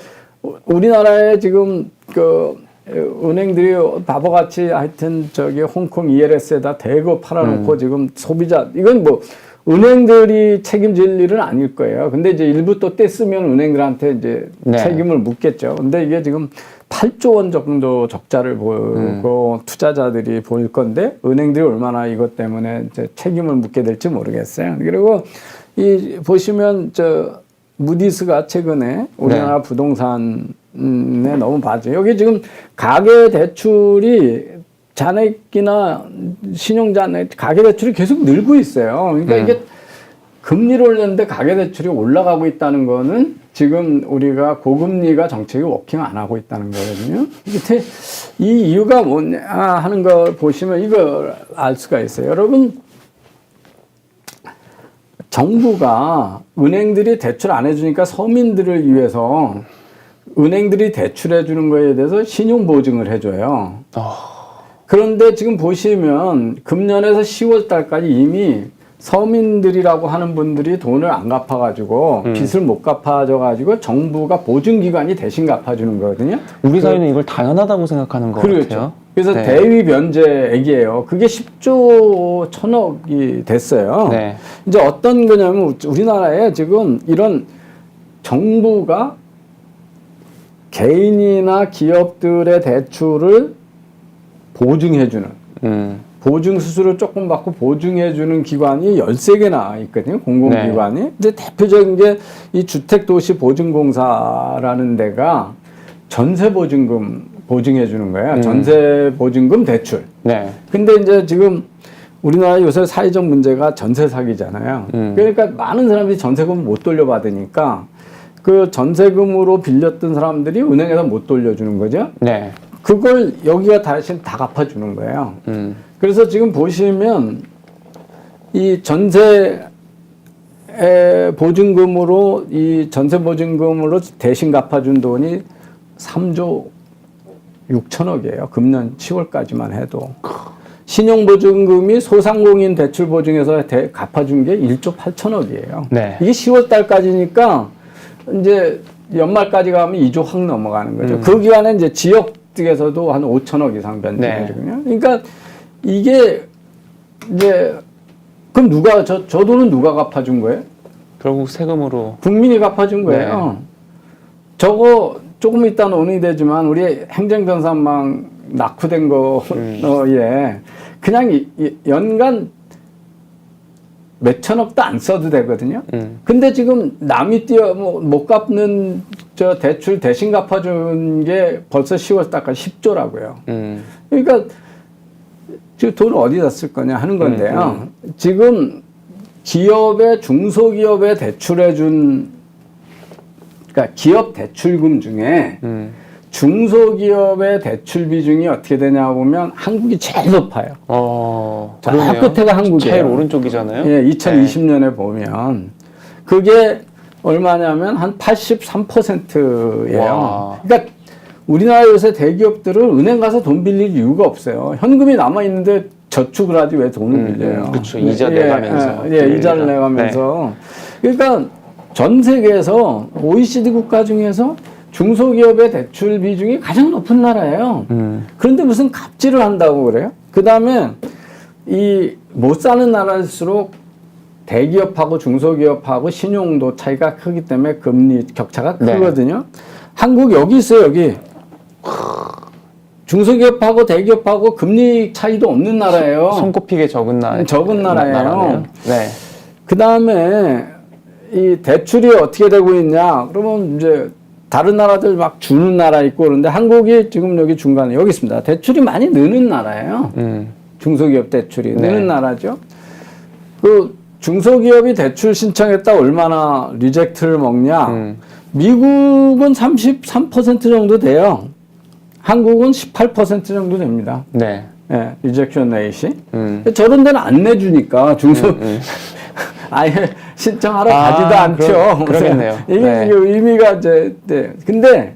우리나라에 지금 은행들이 바보같이 하여튼 홍콩 ELS에다 대거 팔아놓고 지금 소비자 이건 뭐 은행들이 책임질 일은 아닐 거예요. 근데 이제 일부 또 떼쓰면 은행들한테 이제 네. 책임을 묻겠죠. 근데 이게 지금 8조 원 정도 적자를 보고 투자자들이 보일 건데 은행들이 얼마나 이것 때문에 이제 책임을 묻게 될지 모르겠어요. 그리고 보시면 무디스가 최근에 우리나라 부동산에 너무 봐죠. 여기 지금 가계 대출이 잔액이나 신용잔액, 가계대출이 계속 늘고 있어요. 그러니까 이게 금리를 올렸는데 가계대출이 올라가고 있다는 거는 지금 우리가 고금리가 정책이 워킹 안 하고 있다는 거거든요. 이 이유가 뭐냐 하는 걸 보시면 이걸 알 수가 있어요. 여러분, 정부가 은행들이 대출 안 해주니까 서민들을 위해서 은행들이 대출해 주는 거에 대해서 신용보증을 해줘요. 그런데 지금 보시면 금년에서 10월 달까지 이미 서민들이라고 하는 분들이 돈을 안 갚아가지고 빚을 못 갚아줘가지고 정부가 보증기관이 대신 갚아주는 거거든요. 우리 사회는 이걸 당연하다고 생각하는 것 그렇죠. 같아요. 그래서 네. 대위 면제액이에요. 그게 10조 1천억이 됐어요. 네. 이제 어떤 거냐면 우리나라에 지금 이런 정부가 개인이나 기업들의 대출을 보증해주는 보증 수수료 조금 받고 보증해주는 기관이 13개나 있거든요. 공공기관이. 네. 이제 대표적인 게 이 주택도시보증공사라는 데가 전세보증금 보증해주는 거예요. 전세보증금 대출. 네. 근데 이제 지금 우리나라 요새 사회적 문제가 전세 사기잖아요. 그러니까 많은 사람들이 전세금을 못 돌려받으니까 그 전세금으로 빌렸던 사람들이 은행에서 못 돌려주는 거죠. 네. 그걸 여기가 다시 다 갚아주는 거예요. 그래서 지금 보시면 이 전세 보증금으로 이 전세 보증금으로 대신 갚아준 돈이 3조 6천억이에요. 금년 10월까지만 해도. 신용보증금이 소상공인 대출 보증에서 갚아준 게 1조 8천억이에요. 네. 이게 10월 달까지니까 이제 연말까지 가면 2조 확 넘어가는 거죠. 그 기간에 이제 지역 쪽에서도 한 5천억 이상 변동해주거든요. 네. 그러니까 이게 이제 그럼 저 돈은 누가 갚아준 거예요? 결국 세금으로 국민이 갚아준 거예요. 네. 저거 조금 이따 논의 되지만 우리 행정전산망 낙후된 거에 그냥 연간 몇천억도 안 써도 되거든요. 근데 지금 남이 못 갚는 저 대출 대신 갚아준 게 벌써 10월 달까지 10조라고요. 그러니까 지금 돈을 어디다 쓸 거냐 하는 건데요. 지금 중소기업에 대출해준, 그러니까 기업 대출금 중에 중소기업의 대출 비중이 어떻게 되냐 보면 한국이 제일 높아요. 저 끝에가 한국이에요. 제일 오른쪽이잖아요. 예, 2020년에 보면 그게 얼마냐면 한 83%예요. 와. 그러니까 우리나라 요새 대기업들은 은행 가서 돈 빌릴 이유가 없어요. 현금이 남아 있는데 저축을 하지 왜 돈을 빌려요? 그렇죠. 이자 내가면서. 이자를 내가면서. 네. 그러니까 전 세계에서 OECD 국가 중에서 중소기업의 대출 비중이 가장 높은 나라예요. 그런데 무슨 갑질을 한다고 그래요? 그 다음에 못 사는 나라일수록 대기업하고 중소기업하고 신용도 차이가 크기 때문에 금리 격차가 크거든요. 네. 한국 여기 있어요, 여기. 중소기업하고 대기업하고 금리 차이도 없는 나라예요. 손꼽히게 적은 나라예요. 네. 그 다음에 이 대출이 어떻게 되고 있냐? 그러면 이제 다른 나라들 막 주는 나라 있고 그런데 한국이 지금 여기 중간에 여기 있습니다. 대출이 많이 느는 나라예요. 중소기업 대출이 네. 느는 나라죠. 그 중소기업이 대출 신청했다 얼마나 리젝트를 먹냐. 미국은 33% 정도 돼요. 한국은 18% 정도 됩니다. 네. 예, 리젝션 레이시. 저런 데는 안 내주니까 아예 신청하러 가지도 않죠. 그러겠네요. 이게 네. 의미가 이제, 네. 근데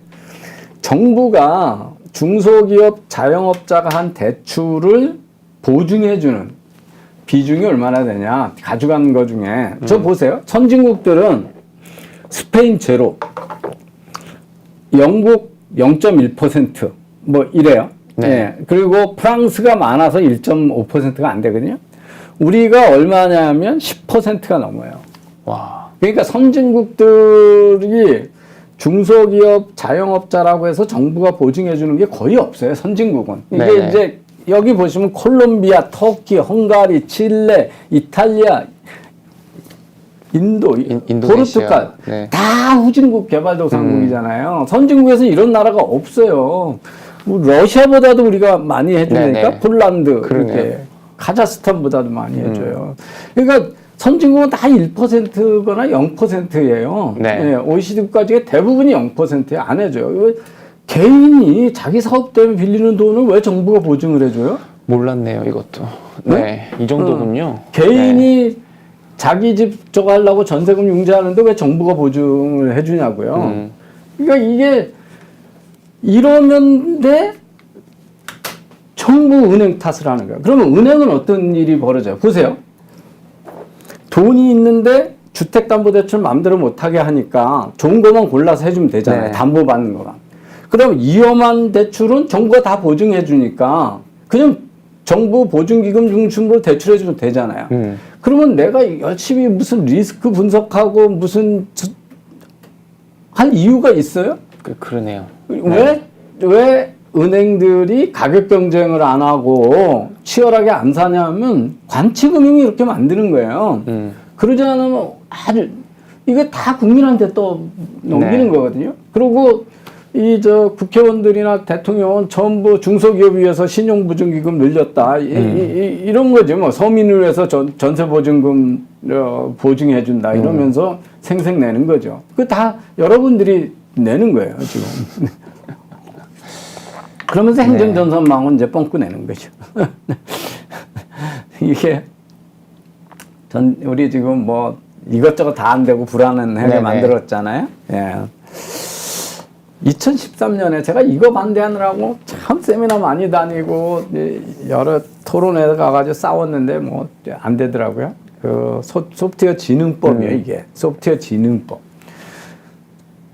정부가 중소기업 자영업자가 한 대출을 보증해주는 비중이 얼마나 되냐. 가져간 거 중에. 저 보세요. 선진국들은 스페인 제로, 영국 0.1%, 뭐 이래요. 네. 예. 그리고 프랑스가 많아서 1.5%가 안 되거든요. 우리가 얼마냐면 10%가 넘어요. 와. 그러니까 선진국들이 중소기업 자영업자라고 해서 정부가 보증해 주는 게 거의 없어요. 선진국은. 이게 네네. 이제 여기 보시면 콜롬비아, 터키, 헝가리, 칠레, 이탈리아, 인도, 인도네시아. 포르투갈 네. 다 후진국 개발도상국이잖아요. 선진국에서 이런 나라가 없어요. 뭐 러시아보다도 우리가 많이 해주니까 네네. 폴란드, 그러네요. 이렇게 카자흐스탄보다도 많이 해줘요. 그러니까 선진국은 다 1%거나 0%예요. 네. 예, OECD 국가 중에 대부분이 0%에 안 해줘요. 왜 개인이 자기 사업 때문에 빌리는 돈을 왜 정부가 보증을 해줘요? 몰랐네요, 이것도. 네. 이 정도군요. 개인이 네. 자기 집 저거 하려고 전세금 융자하는데 왜 정부가 보증을 해주냐고요. 그러니까 이게 이러는데 정부 은행 탓을 하는 거예요. 그러면 은행은 어떤 일이 벌어져요? 보세요. 돈이 있는데 주택담보대출 마음대로 못하게 하니까 좋은 것만 골라서 해주면 되잖아요. 네. 담보받는 거만. 그다음 위험한 대출은 정부가 다 보증해 주니까 그냥 정부 보증기금 중심으로 대출해주면 되잖아요. 그러면 내가 열심히 무슨 리스크 분석하고 무슨 할 이유가 있어요? 그러네요. 왜 은행들이 가격 경쟁을 안 하고 치열하게 안 사냐면 관치금융이 이렇게 만드는 거예요. 그러지 않으면 아주 이게 다 국민한테 또 넘기는 네. 거거든요. 그리고 국회의원들이나 대통령은 전부 중소기업 위해서 신용보증기금 늘렸다. 이런 거죠. 뭐 서민을 위해서 전세보증금 보증해준다. 이러면서 생색내는 거죠. 그 다 여러분들이 내는 거예요, 지금. 그러면서 행정전선망은 이제 뻥꾸 내는 거죠. 이게 우리 지금 뭐 이것저것 다 안 되고 불안하게 네네. 만들었잖아요. 예. 2013년에 제가 이거 반대하느라고 참 세미나 많이 다니고 여러 토론회 가가지고 싸웠는데 뭐 안 되더라고요. 그 소프트웨어 진흥법이에요, 이게. 소프트웨어 진흥법.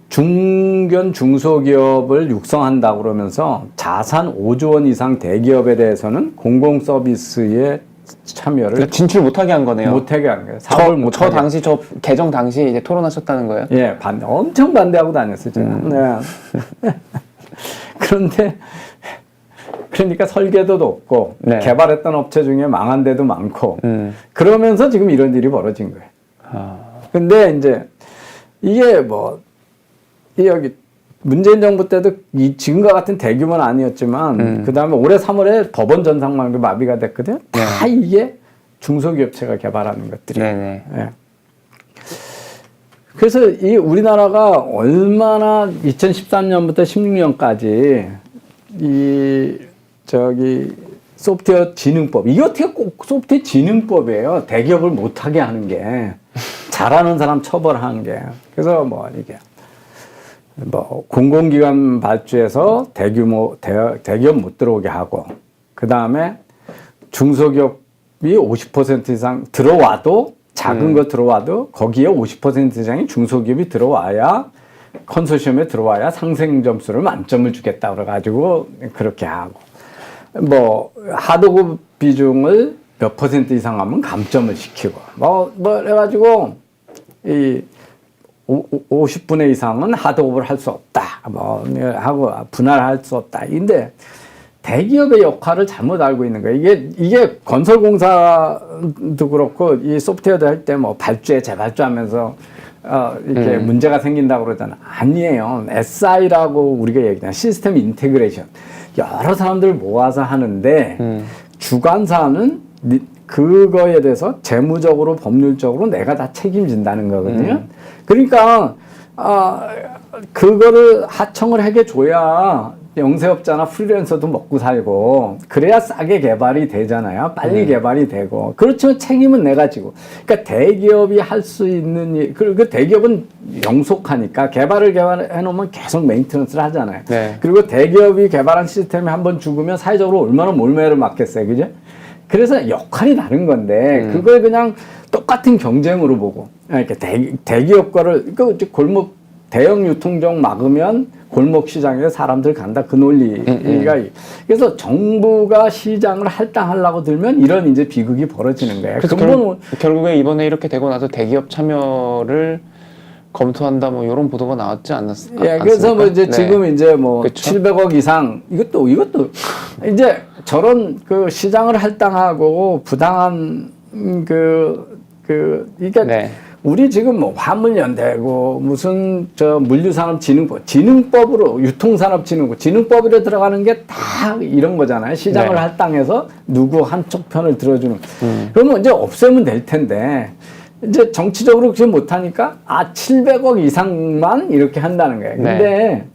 중견 중소기업을 육성한다 그러면서 자산 5조 원 이상 대기업에 대해서는 공공 서비스에 참여를 그러니까 진출 못하게 한 거네요. 못하게 한 거예요. 사업을 못하게. 저 당시 저 개정 당시 이제 토론하셨다는 거예요. 예, 엄청 반대하고 다녔어요, 제가. 네. 그런데, 그러니까 설계도 높고, 네. 개발했던 업체 중에 망한 데도 많고, 그러면서 지금 이런 일이 벌어진 거예요. 근데 이제, 이게 뭐, 여기, 문재인 정부 때도 지금과 같은 대규모는 아니었지만, 그 다음에 올해 3월에 법원 전산망도 마비가 됐거든요. 다 이게 중소기업체가 개발하는 것들이에요. 네네. 예. 그래서 이 우리나라가 얼마나 2013년부터 16년까지 소프트웨어 진흥법, 이게 어떻게 꼭 소프트웨어 진흥법이에요? 대기업을 못하게 하는 게. 잘하는 사람 처벌하는 게. 그래서 뭐 이게 공공기관 발주해서 대기업 못 들어오게 하고, 그 다음에 중소기업이 50% 이상 들어와도, 작은 거 들어와도 거기에 50% 이상이 중소기업이 들어와야, 컨소시엄에 들어와야 상생 점수를 만점을 주겠다 그래가지고 그렇게 하고, 뭐 하도급 비중을 몇 % 이상 하면 감점을 시키고, 그래가지고 50분의 이상은 하도급을 할 수 없다. 하고 분할할 수 없다. 근데 대기업의 역할을 잘못 알고 있는 거예요. 이게 건설공사도 그렇고 이 소프트웨어도 할 때 뭐 발주에 재발주하면서 이렇게 문제가 생긴다고 그러잖아. 아니에요. SI라고 우리가 얘기하는 시스템 인테그레이션. 여러 사람들 모아서 하는데 주관사는 그거에 대해서 재무적으로 법률적으로 내가 다 책임진다는 거거든요. 그러니까 그거를 하청을 해줘야 영세업자나 프리랜서도 먹고 살고 그래야 싸게 개발이 되잖아요. 빨리 개발이 되고. 그렇지만 책임은 내가 지고. 그러니까 대기업이 할 수 있는 그 대기업은 영속하니까 개발해 놓으면 계속 메인테넌스를 하잖아요. 네. 그리고 대기업이 개발한 시스템이 한번 죽으면 사회적으로 얼마나 몰매를 맞겠어요. 그죠? 그래서 역할이 다른 건데 그걸 그냥 똑같은 경쟁으로 보고 이렇게 대기업 거를 그 골목 대형 유통점 막으면 골목 시장에 사람들 간다 그 논리가 그래서 정부가 시장을 할당하려고 들면 이런 이제 비극이 벌어지는 거예요. 그래서 결국에 이번에 이렇게 되고 나서 대기업 참여를 검토한다 뭐 이런 보도가 나왔지 않았습니까? 예, 그래서 뭐 이제 지금 이제 뭐 그쵸? 700억 이상 이것도 이제 저런 그 시장을 할당하고 부당한 이게 우리 지금 뭐 화물연대고 무슨 저 진흥법으로 진흥법으로 들어가는 게 다 이런 거잖아요. 시장을 할당해서 누구 한쪽 편을 들어주는. 그러면 이제 없애면 될 텐데 이제 정치적으로 그렇게 못하니까 700억 이상만 이렇게 한다는 거예요. 근데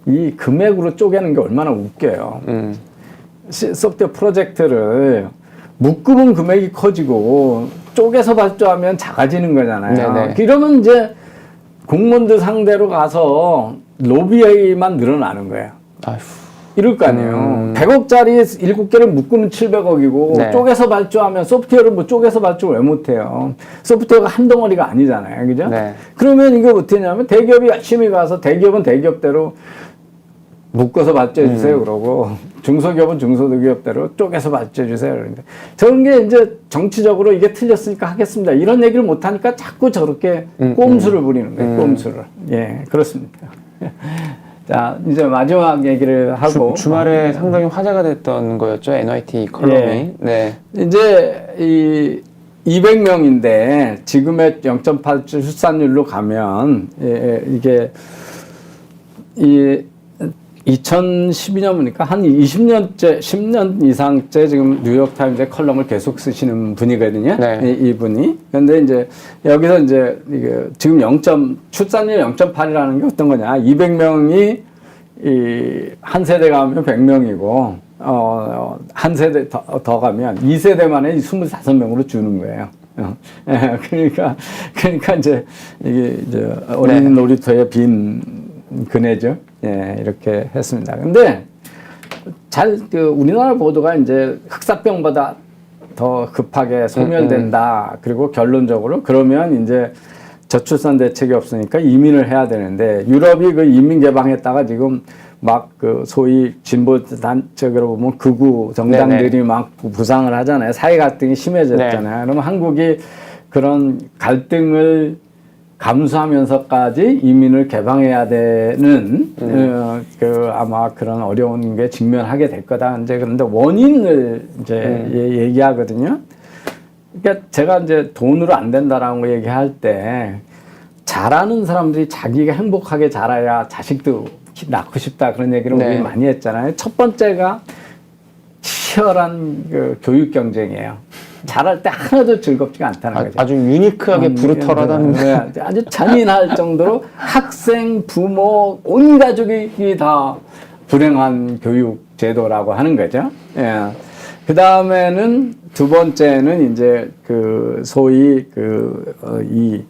이 금액으로 쪼개는 게 얼마나 웃겨요. 소프트웨어 프로젝트를 묶으면 금액이 커지고 쪼개서 발주하면 작아지는 거잖아요. 그러면 이제 공무원들 상대로 가서 로비만 늘어나는 거예요. 아휴. 이럴 거 아니에요. 100억짜리 7개를 묶으면 700억이고 쪼개서 발주하면 소프트웨어를 뭐 쪼개서 발주를 왜 못해요. 소프트웨어가 한 덩어리가 아니잖아요. 그죠? 그러면 이거 어떻게 하냐면 대기업이 열심히 가서 대기업은 대기업대로 묶어서 발주해 주세요. 그러고 중소기업은 중소기업대로 쪼개서 발주해 주세요. 그런데 저런 게 이제 정치적으로 이게 틀렸으니까 하겠습니다. 이런 얘기를 못 하니까 자꾸 저렇게 꼼수를 부리는 거예요. 꼼수를. 예, 그렇습니다. 자, 이제 마지막 얘기를 하고 주말에 상당히 화제가 됐던 거였죠. NYT 컬럼이. 이제 이 200명인데 지금의 0.8 출산율로 가면 이게 이 2012년이니까 한 20년째, 10년 이상째 지금 뉴욕타임즈의 컬럼을 계속 쓰시는 분이거든요. 이분이. 근데 이제 여기서 이제 이게 지금 출산율 0.8이라는 게 어떤 거냐. 200명이 한 세대 가면 100명이고, 한 세대 더 가면 2세대 만에 25명으로 주는 거예요. 그러니까 이제 이게 이제 어린이 놀이터의 빈 그네죠. 예, 이렇게 했습니다. 근데 우리나라 보도가 이제 흑사병보다 더 급하게 소멸된다. 그리고 결론적으로 그러면 이제 저출산 대책이 없으니까 이민을 해야 되는데 유럽이 그 이민 개방했다가 지금 막 그 소위 진보 단적으로 보면 극우 정당들이 막 부상을 하잖아요. 사회 갈등이 심해졌잖아요. 그러면 한국이 그런 갈등을 감수하면서까지 이민을 개방해야 되는 아마 그런 어려운 게 직면하게 될 거다. 이제 그런데 원인을 이제 얘기하거든요. 그러니까 제가 이제 돈으로 안 된다라고 얘기할 때 잘하는 사람들이 자기가 행복하게 자라야 자식도 낳고 싶다 그런 얘기를 우리 많이 했잖아요. 첫 번째가 치열한 그 교육 경쟁이에요. 잘할 때 하나도 즐겁지가 않다는 거죠. 아주 유니크하게 브루털하다는 거예요. 아주 잔인할 정도로 학생, 부모, 온 가족이 다 불행한 교육 제도라고 하는 거죠. 예. 그 다음에는 두 번째는 이제 그 소위 이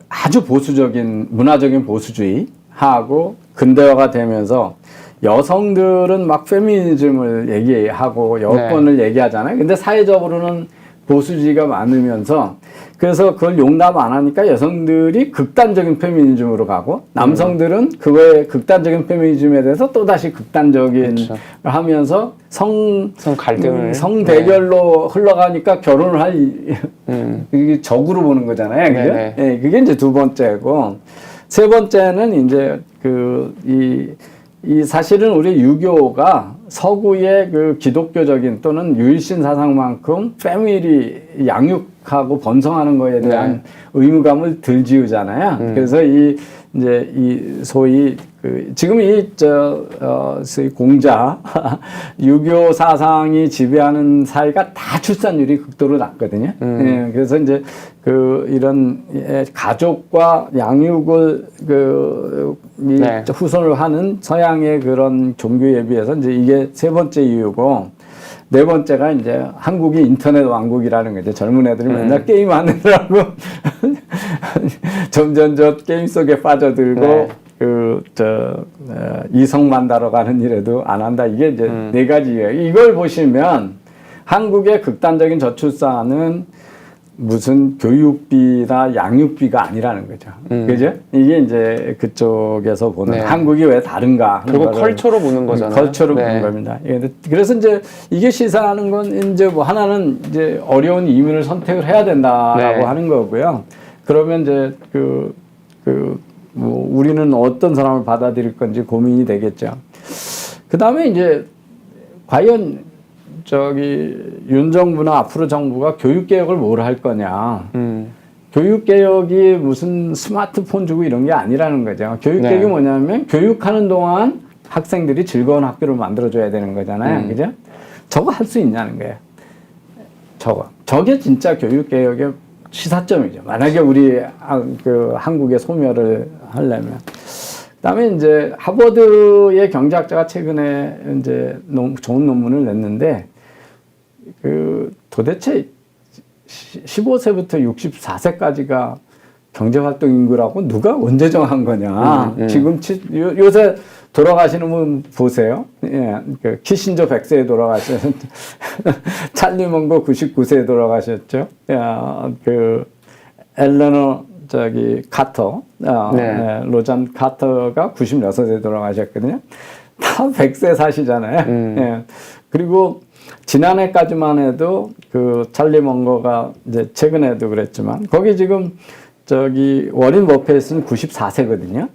아주 보수적인 문화적인 보수주의하고 근대화가 되면서 여성들은 막 페미니즘을 얘기하고 여권을 얘기하잖아요. 근데 사회적으로는 보수주의가 많으면서 그래서 그걸 용납 안 하니까 여성들이 극단적인 페미니즘으로 가고 남성들은 그거에 극단적인 페미니즘에 대해서 또다시 극단적인 하면서 성 갈등을 성 대결로 흘러가니까 결혼을 이게 적으로 보는 거잖아요. 그죠? 그게 이제 두 번째고 세 번째는 이제 이 사실은 우리 유교가 서구의 그 기독교적인 또는 유일신 사상만큼 패밀리 양육하고 번성하는 거에 대한 의무감을 덜 지우잖아요. 그래서 이제 이 소위 그 지금 소위 공자 유교 사상이 지배하는 사회가 다 출산율이 극도로 낮거든요. 예, 그래서 이제 그 이런 가족과 양육을 후손을 하는 서양의 그런 종교에 비해서 이제 이게 세 번째 이유고, 네 번째가 이제 한국이 인터넷 왕국이라는 거죠. 젊은 애들이 맨날 게임 하느라고 점점 저 게임 속에 빠져들고 이성 만나러 가는 일에도 안 한다. 이게 이제 네 가지예요. 이걸 보시면 한국의 극단적인 저출산은 무슨 교육비나 양육비가 아니라는 거죠. 그죠? 이게 이제 그쪽에서 보는 한국이 왜 다른가. 그리고 컬처로 보는 거잖아요. 컬처로 보는 겁니다. 그래서 이제 이게 시사하는 건 이제 뭐 하나는 이제 어려운 이민을 선택을 해야 된다라고 하는 거고요. 그러면 이제 뭐 우리는 어떤 사람을 받아들일 건지 고민이 되겠죠. 그 다음에 이제 과연 윤 정부나 앞으로 정부가 교육개혁을 뭘 할 거냐. 교육개혁이 무슨 스마트폰 주고 이런 게 아니라는 거죠. 교육개혁이 뭐냐면 교육하는 동안 학생들이 즐거운 학교를 만들어줘야 되는 거잖아요. 그죠? 저거 할 수 있냐는 거예요. 저게 진짜 교육개혁의 시사점이죠. 만약에 우리 한국의 소멸을 하려면. 그다음에 이제 하버드의 경제학자가 최근에 이제 좋은 논문을 냈는데 도대체 15세부터 64세까지가 경제활동 인구라고 누가 언제 정한 거냐. 지금 요새 돌아가시는 분 보세요. 예, 키신저 100세에 돌아가셨죠. 찰리 먼고 99세에 돌아가셨죠. 엘레너 카터, 로잔 카터가 96세에 돌아가셨거든요. 다 100세 사시잖아요. 예. 그리고 지난해까지만 해도 찰리 먼거가 이제 최근에도 그랬지만 거기 지금 워린 버핏은 94세거든요.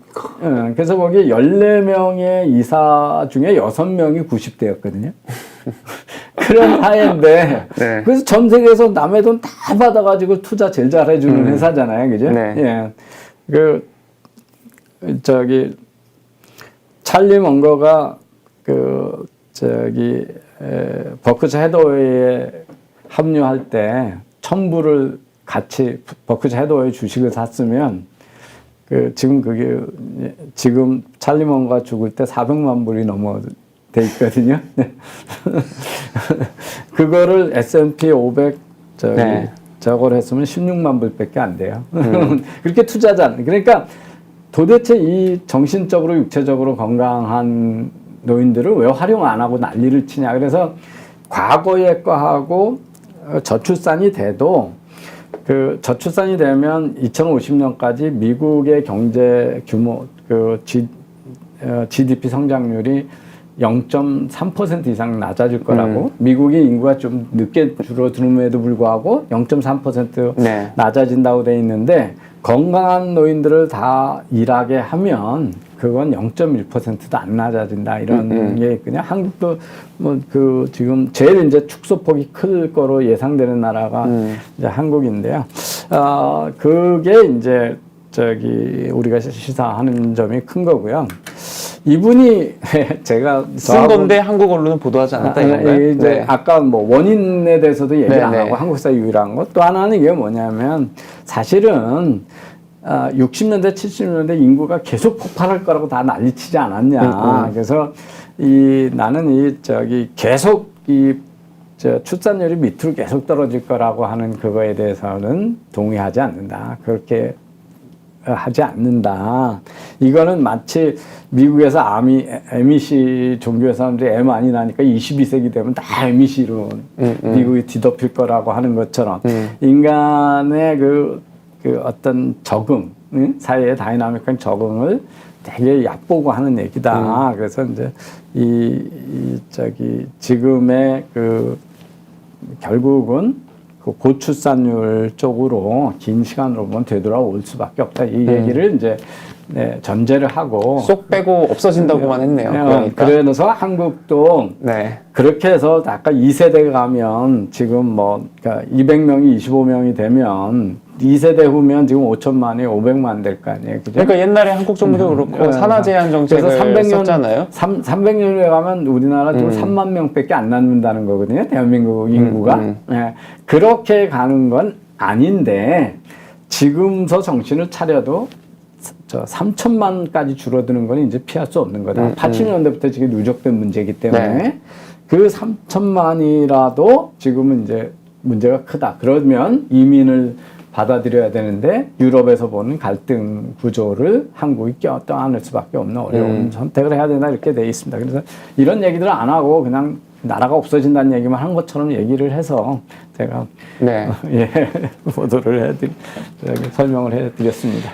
예. 그래서 거기 14명의 이사 중에 6명이 90대였거든요. 그런 사회인데, 그래서 전 세계에서 남의 돈 다 받아가지고 투자 제일 잘해주는 회사잖아요. 그죠? 예. 찰리 먼거가 버크셔 해더웨이에 합류할 때 1000불을 같이 버크셔 해더웨이 주식을 샀으면, 지금 찰리 먼거가 죽을 때 400만 불이 돼 있거든요. 그거를 S&P 500 저걸 했으면 16만 불밖에 안 돼요. 그렇게 투자자는. 그러니까 도대체 이 정신적으로 육체적으로 건강한 노인들을 왜 활용 안 하고 난리를 치냐. 그래서 과거의 거하고 저출산이 돼도 저출산이 되면 2050년까지 미국의 경제 규모 GDP 성장률이 0.3% 이상 낮아질 거라고. 미국의 인구가 좀 늦게 줄어들음에도 불구하고 0.3% 낮아진다고 돼 있는데, 건강한 노인들을 다 일하게 하면 그건 0.1%도 안 낮아진다, 이런 게 있거든요. 한국도 지금 제일 이제 축소폭이 클 거로 예상되는 나라가 이제 한국인데요. 그게 이제 우리가 시사하는 점이 큰 거고요. 이분이 제가 쓴 건데 한국 언론은 보도하지 않았다, 이건가요? 이제 아까 뭐 원인에 대해서도 얘기 안 하고 한국사 유일한 것. 또 하나는 이게 뭐냐면, 사실은 60년대 70년대 인구가 계속 폭발할 거라고 다 난리치지 않았냐. 그래서 나는 계속 출산율이 밑으로 계속 떨어질 거라고 하는 그거에 대해서는 동의하지 않는다. 그렇게 하지 않는다. 이거는 마치 미국에서 MEC 종교회 사람들이 애 많이 나니까 22세기 되면 다 MEC로 미국이 뒤덮일 거라고 하는 것처럼, 인간의 어떤 적응, 사회의 다이나믹한 적응을 되게 얕보고 하는 얘기다. 그래서 이제 지금의 결국은 고출산율 쪽으로 긴 시간으로 보면 되돌아올 수밖에 없다. 이 얘기를 이제 네, 전제를 하고 쏙 빼고 없어진다고만 했네요. 그러니까. 그래서 한국도 네. 그렇게 해서 아까 2세대 가면 지금 뭐 그러니까 200명이 25명이 되면 2세대 후면 지금 5천만이 500만 될 거 아니에요. 그죠? 그러니까 옛날에 한국 정부도 그렇고 산하 제한 정책을 300년, 썼잖아요. 300년에 가면 우리나라 지금 3만 명밖에 안 남는다는 거거든요. 대한민국 인구가. 네, 그렇게 가는 건 아닌데 지금서 정신을 차려도 3천만까지 줄어드는 건 이제 피할 수 없는 거다. 80년대부터 지금 누적된 문제이기 때문에 네. 그 3천만이라도 지금은 이제 문제가 크다. 그러면 이민을 받아들여야 되는데 유럽에서 보는 갈등 구조를 한국이 껴안을 수밖에 없는 어려운 선택을 해야 된다 이렇게 돼 있습니다. 그래서 이런 얘기들을 안 하고 그냥 나라가 없어진다는 얘기만 한 것처럼 얘기를 해서 제가 네. 예, 보도를 설명을 해드렸습니다.